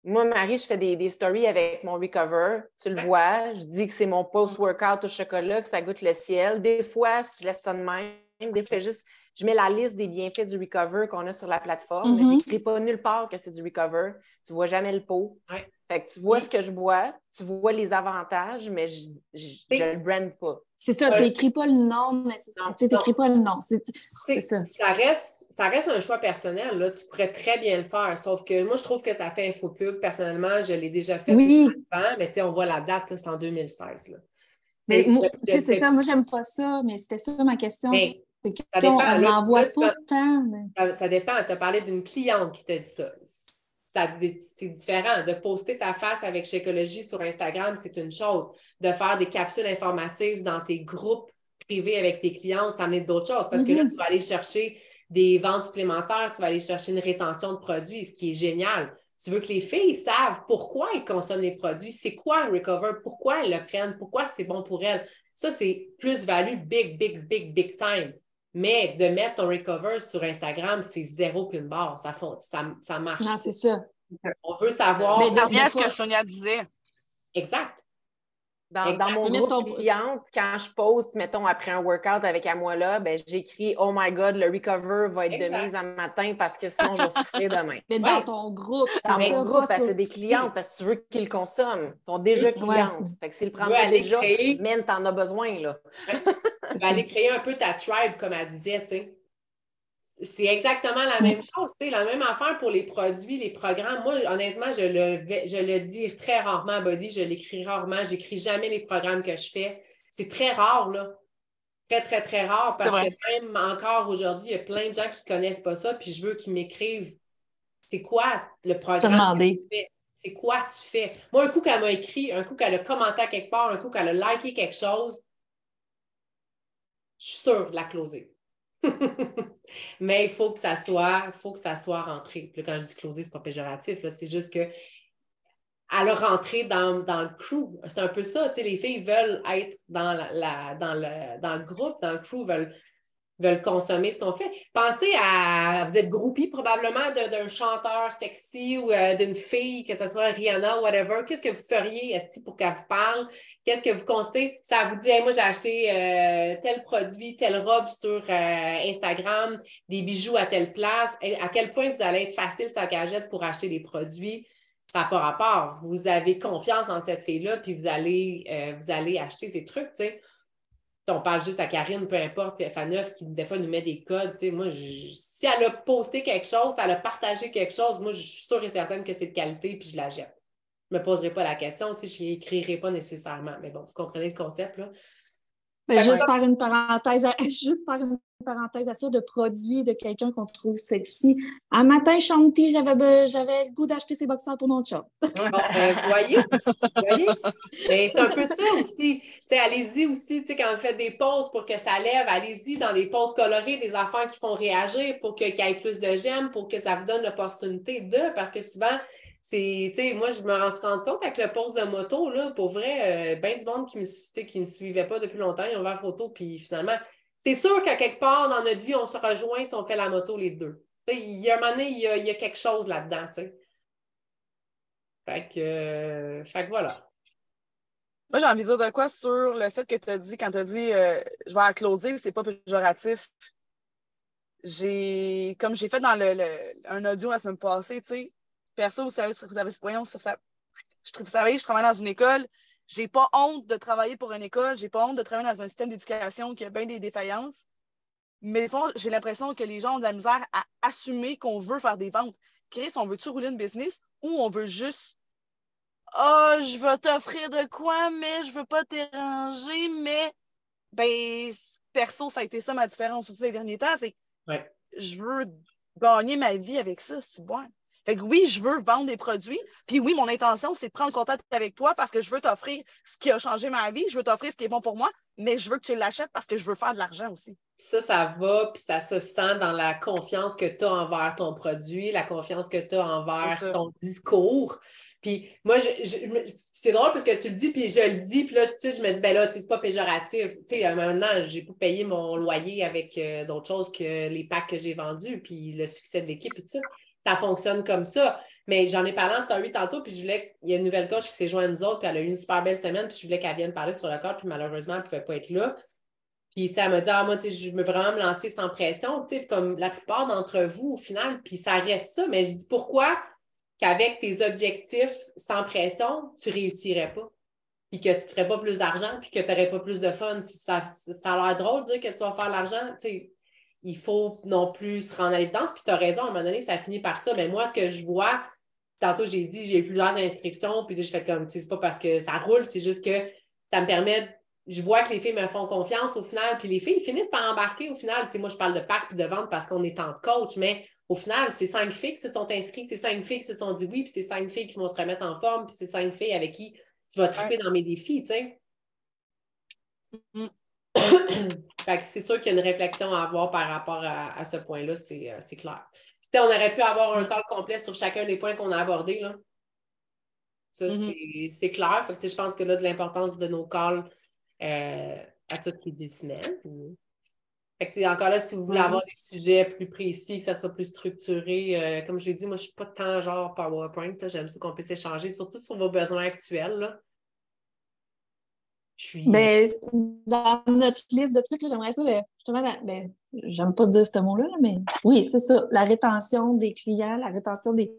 Moi, Marie, je fais des stories avec mon Recover. Tu le vois. Je dis que c'est mon post-workout au chocolat, que ça goûte le ciel. Des fois, je laisse ça de même. Des fois, je mets la liste des bienfaits du Recover qu'on a sur la plateforme. Mais je n'écris pas nulle part que c'est du Recover. Tu ne vois jamais le pot. Ouais. Fait que tu vois ce que je bois, tu vois les avantages, mais je ne le brande pas. C'est ça, tu n'écris pas le nom, mais tu n'écris pas le nom. C'est ça. Ça reste un choix personnel. Là. Tu pourrais très bien le faire, sauf que moi, je trouve que ça fait infopub. Personnellement, je l'ai déjà fait avant, mais on voit la date, là, c'est en 2016. Là. Mais c'est ça, moi, j'aime pas ça, mais c'était ça ma question. C'est que ça dépend, on n'en voit pas tant. Ça dépend. Tu as parlé d'une cliente qui t'a dit ça. c'est différent. De poster ta face avec Shakeology sur Instagram, c'est une chose. De faire des capsules informatives dans tes groupes privés avec tes clientes, ça en est d'autres choses. Parce que là, tu vas aller chercher des ventes supplémentaires, tu vas aller chercher une rétention de produits, ce qui est génial. Tu veux que les filles savent pourquoi elles consomment les produits, c'est quoi un Recover, pourquoi elles le prennent, pourquoi c'est bon pour elles. Ça, c'est plus-value big time. Mais de mettre ton Recover sur Instagram, c'est 0 puis une barre. Ça marche. Non, c'est ça. On veut savoir. Mais derrière ce que Sonia disait. Exact. Dans mon groupe cliente, quand je poste, mettons, après un workout avec Amoila, ben, j'écris « Oh my God, le recover va être de mise en matin parce que sinon, je vais souffrir demain. » Mais dans ton groupe, c'est ça. Dans mon groupe, parce que c'est des clientes, parce que tu veux qu'ils le consomment. Ils sont déjà clientes. Fait que s'ils le prennent pas déjà, même t'en as besoin, là. Tu vas aller créer un peu ta tribe, comme elle disait, tu sais. C'est exactement la même chose, tu sais, la même affaire pour les produits, les programmes. Moi, honnêtement, je le dis très rarement à Body, je l'écris rarement, j'écris jamais les programmes que je fais. C'est très rare, là. Très rare, parce que même encore aujourd'hui, il y a plein de gens qui ne connaissent pas ça, puis je veux qu'ils m'écrivent c'est quoi le programme que tu fais? C'est quoi tu fais? Moi, un coup qu'elle m'a écrit, un coup qu'elle a commenté à quelque part, un coup qu'elle a liké quelque chose, je suis sûre de la closer. Mais il faut que ça soit rentré. Puis là, quand je dis closer, ce n'est pas péjoratif, c'est juste que elle a rentré dans le crew. C'est un peu ça. Les filles veulent être dans le groupe, dans le crew, veulent consommer ce qu'on fait. Pensez à... Vous êtes groupie probablement d'un chanteur sexy ou d'une fille, que ce soit Rihanna, whatever. Qu'est-ce que vous feriez, Esti, pour qu'elle vous parle? Qu'est-ce que vous constatez? Ça vous dit, hey, moi, j'ai acheté tel produit, telle robe sur Instagram, des bijoux à telle place. Et à quel point vous allez être facile, sa cagette, pour acheter des produits? Ça n'a pas rapport. Vous avez confiance en cette fille-là, puis vous allez acheter ces trucs, tu sais. On parle juste à Karine, peu importe, Faneuf, qui des fois nous met des codes. Moi, si elle a posté quelque chose, si elle a partagé quelque chose, moi, je suis sûre et certaine que c'est de qualité, puis je la jette. Je ne me poserai pas la question, je n'écrirai pas nécessairement. Mais bon, vous comprenez le concept, là. Juste faire une parenthèse à ça de produits de quelqu'un qu'on trouve sexy. Un matin, Chanty, j'avais le goût d'acheter ses boxers pour mon chat. Voyez? Mais c'est un peu ça aussi. Allez-y aussi, quand vous faites des posts pour que ça lève, allez-y dans les posts colorés, des affaires qui font réagir pour qu'il y ait plus de j'aime, pour que ça vous donne l'opportunité de, parce que souvent, moi, je me suis rendu compte avec le post de moto, là, pour vrai, bien du monde qui me suivait pas depuis longtemps, ils ont vu la photo, puis finalement, c'est sûr qu'à quelque part dans notre vie, on se rejoint si on fait la moto les deux. Il y a un moment donné, il y a quelque chose là-dedans, tu sais. Fait que voilà. Moi, j'ai envie de dire de quoi sur le fait que tu as dit, quand tu as dit je vais à closer, c'est pas péjoratif. Comme j'ai fait dans un audio la semaine passée, tu sais, perso, voyons, je travaille dans une école. J'ai pas honte de travailler pour une école. J'ai pas honte de travailler dans un système d'éducation qui a bien des défaillances. Mais des fois, j'ai l'impression que les gens ont de la misère à assumer qu'on veut faire des ventes. Chris, on veut-tu rouler une business ou on veut juste je vais t'offrir de quoi, mais je veux pas te déranger, mais perso, ça a été ça ma différence aussi les derniers temps, c'est je veux gagner ma vie avec ça, c'est bon. Fait que oui, je veux vendre des produits, puis oui, mon intention, c'est de prendre contact avec toi parce que je veux t'offrir ce qui a changé ma vie, je veux t'offrir ce qui est bon pour moi, mais je veux que tu l'achètes parce que je veux faire de l'argent aussi. Ça va, puis ça se sent dans la confiance que tu as envers ton produit, la confiance que tu as envers ton discours. Puis moi, c'est drôle parce que tu le dis, puis je le dis, puis là, je me dis, ben là, c'est pas péjoratif. Tu sais, maintenant, j'ai pas payé mon loyer avec d'autres choses que les packs que j'ai vendus, puis le succès de l'équipe, et tout ça. Ça fonctionne comme ça. Mais j'en ai parlé en story tantôt, puis je voulais... Il y a une nouvelle coach qui s'est jointe à nous autres, puis elle a eu une super belle semaine, puis je voulais qu'elle vienne parler sur le corps, puis malheureusement, elle ne pouvait pas être là. Puis, tu sais, elle m'a dit, moi, tu sais, je veux vraiment me lancer sans pression, tu sais, comme la plupart d'entre vous, au final, puis ça reste ça. Mais je dis, pourquoi qu'avec tes objectifs sans pression, tu ne réussirais pas? Puis que tu ne ferais pas plus d'argent, puis que tu n'aurais pas plus de fun. Ça a l'air drôle de dire que tu vas faire de l'argent, tu sais. Il faut non plus se rendre à l'évidence. Puis tu as raison, à un moment donné, ça finit par ça. Mais moi, ce que je vois, tantôt, j'ai dit, j'ai eu plusieurs inscriptions, puis là, je fais comme, tu sais, c'est pas parce que ça roule, c'est juste que ça me permet, je vois que les filles me font confiance au final, puis les filles finissent par embarquer au final. Tu sais, moi, je parle de pack puis de vente parce qu'on est en coach, mais au final, c'est 5 filles qui se sont inscrites, c'est 5 filles qui se sont dit oui, puis c'est 5 filles qui vont se remettre en forme, puis c'est 5 filles avec qui tu vas triper dans mes défis, tu sais. Fait que c'est sûr qu'il y a une réflexion à avoir par rapport à ce point-là, c'est clair. Puis, on aurait pu avoir un call complet sur chacun des points qu'on a abordés, là. Ça, c'est clair. Fait que, je pense que là, de l'importance de nos calls à toutes les 2 semaines. Fait que, encore là, si vous voulez avoir des sujets plus précis, que ça soit plus structuré, comme je l'ai dit, moi, je ne suis pas tant genre PowerPoint. J'aime ça qu'on puisse échanger, surtout sur vos besoins actuels, là. Puis... Ben, dans notre liste de trucs, j'aimerais ça, justement, j'aime pas dire ce mot-là, mais oui, c'est ça, la rétention des clients, la rétention des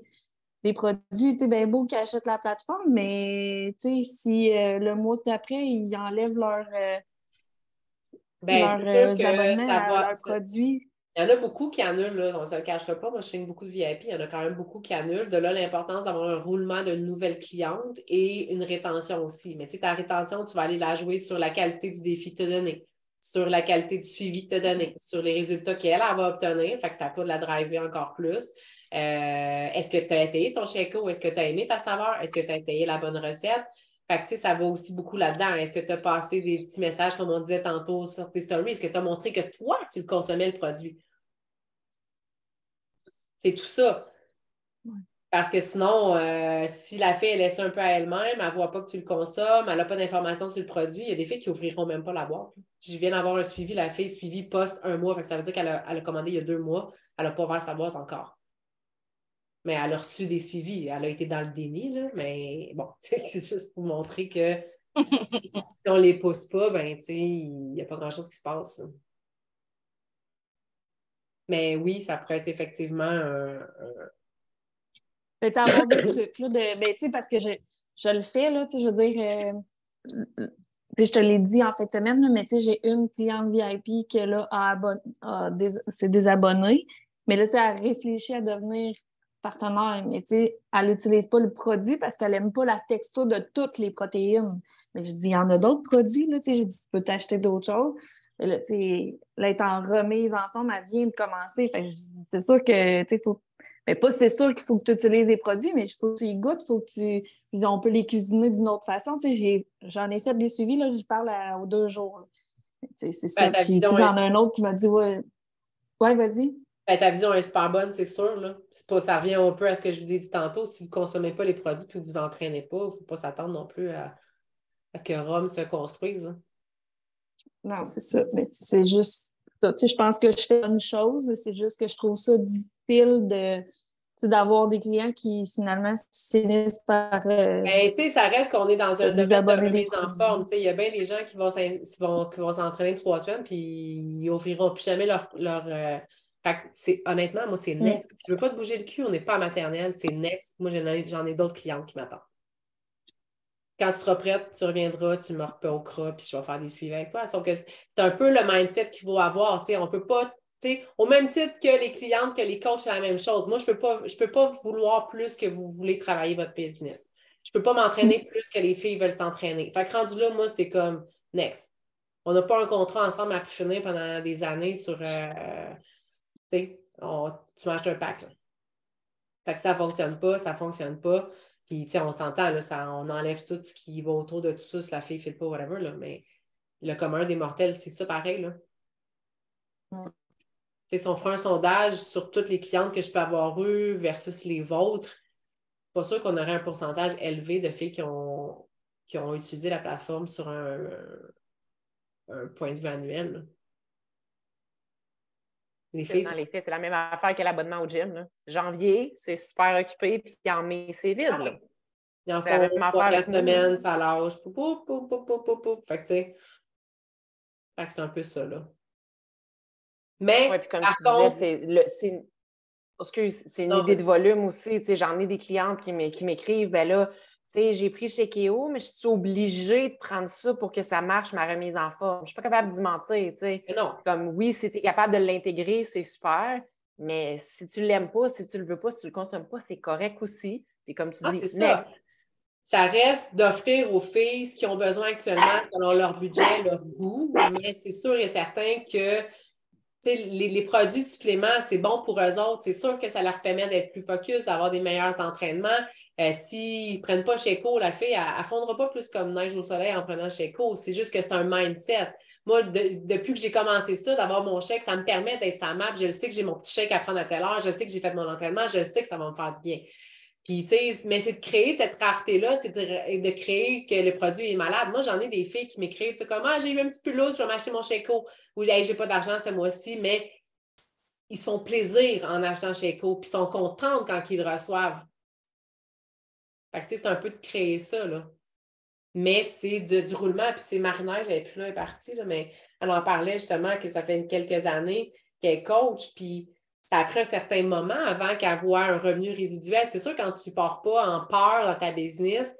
produits. Tu sais, ben beau qu'ils achètent la plateforme, mais tu sais, si le mois d'après, ils enlèvent leurs abonnements à leurs produits. Il y en a beaucoup qui annulent, là, on ne se le cachera pas. Moi, je signe beaucoup de VIP, il y en a quand même beaucoup qui annulent. De là, l'importance d'avoir un roulement de nouvelles clientes et une rétention aussi. Mais tu sais, ta rétention, tu vas aller la jouer sur la qualité du défi que tu as donné, sur la qualité du suivi que tu as donné, sur les résultats qu'elle va obtenir. Fait que c'est à toi de la driver encore plus. Est-ce que tu as essayé ton Sheco? Est-ce que tu as aimé ta saveur? Est-ce que tu as essayé la bonne recette? Fait que, tu sais, ça va aussi beaucoup là-dedans. Est-ce que tu as passé des petits messages, comme on disait tantôt, sur tes stories? Est-ce que tu as montré que toi, tu le consommais, le produit? C'est tout ça. Parce que sinon, si la fille, elle laisse un peu à elle-même, elle ne voit pas que tu le consommes, elle n'a pas d'informations sur le produit, il y a des filles qui n'ouvriront même pas la boîte. Je viens d'avoir un suivi, la fille suivi post 1 mois. Fait que ça veut dire qu'elle a commandé il y a 2 mois, elle n'a pas ouvert sa boîte encore. Mais elle a reçu des suivis. Elle a été dans le déni, là, mais bon, c'est juste pour montrer que si on ne les pousse pas, ben, tu sais, il n'y a pas grand-chose qui se passe. Là. Mais oui, ça pourrait être effectivement Peut-être avoir des trucs, là, tu sais, parce que je le fais, là, tu sais, je veux dire, je te l'ai dit en fin de semaine, là, mais tu sais, j'ai une cliente VIP qui, là, s'est désabonnée, mais là, tu sais, elle réfléchit à devenir partenaire, mais tu sais, elle n'utilise pas le produit parce qu'elle n'aime pas la texture de toutes les protéines. Mais je dis, il y en a d'autres produits, là, tu sais, je dis, tu peux t'acheter d'autres choses. Et là, tu sais, elle est en remise en forme, elle vient de commencer. Fait que c'est sûr que, tu sais, faut. Mais pas c'est sûr qu'il faut que tu utilises les produits, mais il faut que tu y goûtes, on peut les cuisiner d'une autre façon. Tu sais, j'en ai fait des suivis, là, je parle aux 2 jours. C'est ça. Puis, il y en a un autre qui m'a dit, ouais, vas-y. Ben, ta vision est super bonne, c'est sûr. Là. Ça revient un peu à ce que je vous ai dit tantôt. Si vous ne consommez pas les produits et que vous vous entraînez pas, il ne faut pas s'attendre non plus à ce que Rome se construise. Là. Non, c'est ça. Mais c'est juste ça. Tu sais, je pense que je fais une chose, c'est juste que je trouve ça difficile d'avoir des clients qui finalement finissent par. Ben, tu sais, ça reste qu'on est dans un domaine de remise en forme. Il y a bien des gens qui vont s'entraîner 3 semaines puis ils n'ouvriront plus jamais leur Fait que honnêtement, moi, c'est next. Tu ne veux pas te bouger le cul, on n'est pas à maternelle, c'est next. Moi, j'en ai d'autres clientes qui m'attendent. Quand tu seras prête, tu reviendras, tu me repokeras, puis je vais faire des suivis avec toi. Sauf que c'est un peu le mindset qu'il faut avoir. T'sais, on ne peut pas, au même titre que les clientes, que les coachs, c'est la même chose. Moi, je peux pas vouloir plus que vous voulez travailler votre business. Je ne peux pas m'entraîner plus que les filles veulent s'entraîner. Fait que rendu là, moi, c'est comme next. On n'a pas un contrat ensemble à plus finir pendant des années sur tu m'achètes un pack. Là. Fait que ça ne fonctionne pas, ça ne fonctionne pas. Puis, on s'entend, là, on enlève tout ce qui va autour de tout ça, si la fille ne fait pas, whatever, là, mais le commun des mortels, c'est ça pareil, là. Si on fera un sondage sur toutes les clientes que je peux avoir eues versus les vôtres, pas sûr qu'on aurait un pourcentage élevé de filles qui ont utilisé la plateforme sur un point de vue annuel, là. Les filles, c'est la même affaire que l'abonnement au gym. Là. Janvier, c'est super occupé, puis en mai, c'est vide. Là. Ils en font 3-4 semaines, ça lâche. Fait que, tu sais, c'est un peu ça, là. Mais, ouais, puis comme par contre... c'est une idée de volume aussi. Tu sais, j'en ai des clientes qui m'écrivent, ben là, tu sais, j'ai pris chez Keo, mais je suis obligée de prendre ça pour que ça marche, ma remise en forme. Je ne suis pas capable d'y mentir, tu sais. Non. Comme, oui, si tu es capable de l'intégrer, c'est super, mais si tu ne l'aimes pas, si tu ne le veux pas, si tu ne le consommes pas, c'est correct aussi. Et comme tu dis, ça reste d'offrir aux filles ce qu'ils ont besoin actuellement selon leur budget, leur goût, mais c'est sûr et certain que les produits de suppléments, c'est bon pour eux autres. C'est sûr que ça leur permet d'être plus focus, d'avoir des meilleurs entraînements. S'ils ne prennent pas Sheco, la fille, elle ne fondra pas plus comme neige au soleil en prenant Sheco. C'est juste que c'est un mindset. Moi, depuis que j'ai commencé ça, d'avoir mon chèque, ça me permet d'être sa map. Je sais que j'ai mon petit chèque à prendre à telle heure. Je sais que j'ai fait mon entraînement. Je sais que ça va me faire du bien. Puis, tu sais, mais c'est de créer cette rareté-là, c'est de créer que le produit est malade. Moi, j'en ai des filles qui m'écrivent, c'est comme, j'ai eu un petit peu lousse, je vais m'acheter mon Sheco. Ou, j'ai pas d'argent ce mois-ci, mais ils se font plaisir en achetant Sheco, puis ils sont contents quand ils le reçoivent. Fait que, tu sais, c'est un peu de créer ça, là. Mais c'est du roulement, puis c'est Marina, j'avais plus là, elle est partie, là, mais elle en parlait justement que ça fait quelques années qu'elle est coach, puis ça a pris un certain moment avant qu'elle voit un revenu résiduel. C'est sûr quand tu ne pars pas en peur dans ta business,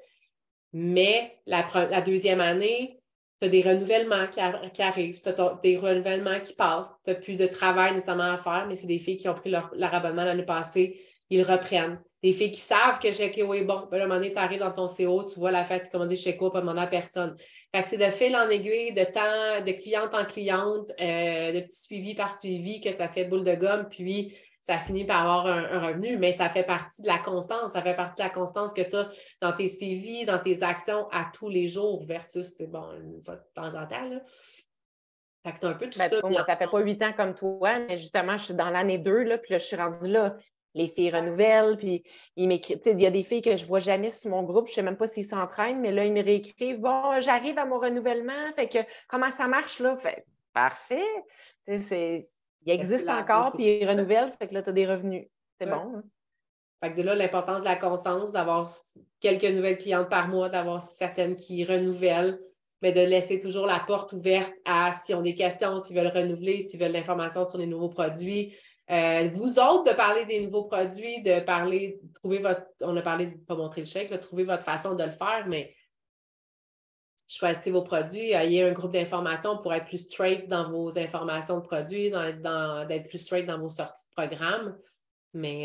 mais la deuxième année, tu as des renouvellements qui arrivent, tu as des renouvellements qui passent, tu n'as plus de travail nécessairement à faire, mais c'est des filles qui ont pris leur abonnement l'année passée, ils reprennent. Des filles qui savent que Sheco est bon. Ben, à un moment donné, tu arrives dans ton CO, tu vois la fête, tu commandes Sheco, pas demander à personne. Fait que c'est de fil en aiguille, de temps, de cliente en cliente, de petit suivi par suivi, que ça fait boule de gomme, puis ça finit par avoir un revenu, mais ça fait partie de la constance. Ça fait partie de la constance que tu as dans tes suivis, dans tes actions à tous les jours versus, c'est bon, une fois de temps en temps, là. Fait que c'est un peu tout ça. Moi, ça fait pas 8 ans comme toi, mais justement, je suis dans l'année 2, là, puis là, je suis rendue là. Les filles renouvellent, puis ils m'écrivent. Il y a des filles que je ne vois jamais sur mon groupe, je ne sais même pas s'ils s'entraînent, mais là, ils me réécrivent. Bon, j'arrive à mon renouvellement, fait que comment ça marche là? Fait parfait. Il existe encore, puis ils renouvellent, fait que là, tu as des revenus. C'est bon. Hein? Fait que de là, l'importance de la constance, d'avoir quelques nouvelles clientes par mois, d'avoir certaines qui renouvellent, mais de laisser toujours la porte ouverte à s'ils ont des questions, s'ils veulent renouveler, s'ils veulent l'information sur les nouveaux produits. Vous autres, de parler des nouveaux produits, de parler, trouver votre... On a parlé de ne pas montrer le chèque, de trouver votre façon de le faire, mais choisissez vos produits, ayez un groupe d'informations pour être plus straight dans vos informations de produits, d'être plus straight dans vos sorties de programme. Mais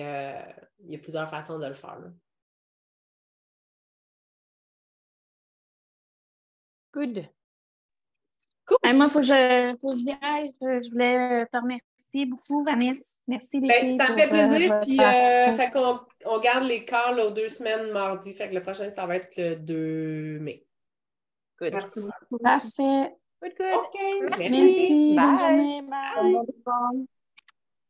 il y a plusieurs façons de le faire. Là. Good. Cool. Moi, il faut que je y aille. Je voulais te remercier beaucoup, Vanessa. Merci les filles. Ça me fait plaisir. Puis, fait qu'on garde les calls aux 2 semaines mardi. Fait que le prochain, ça va être le 2 mai. Good. Merci beaucoup. Parfait. Good. OK. Merci. Bye. Bonne journée. Bye.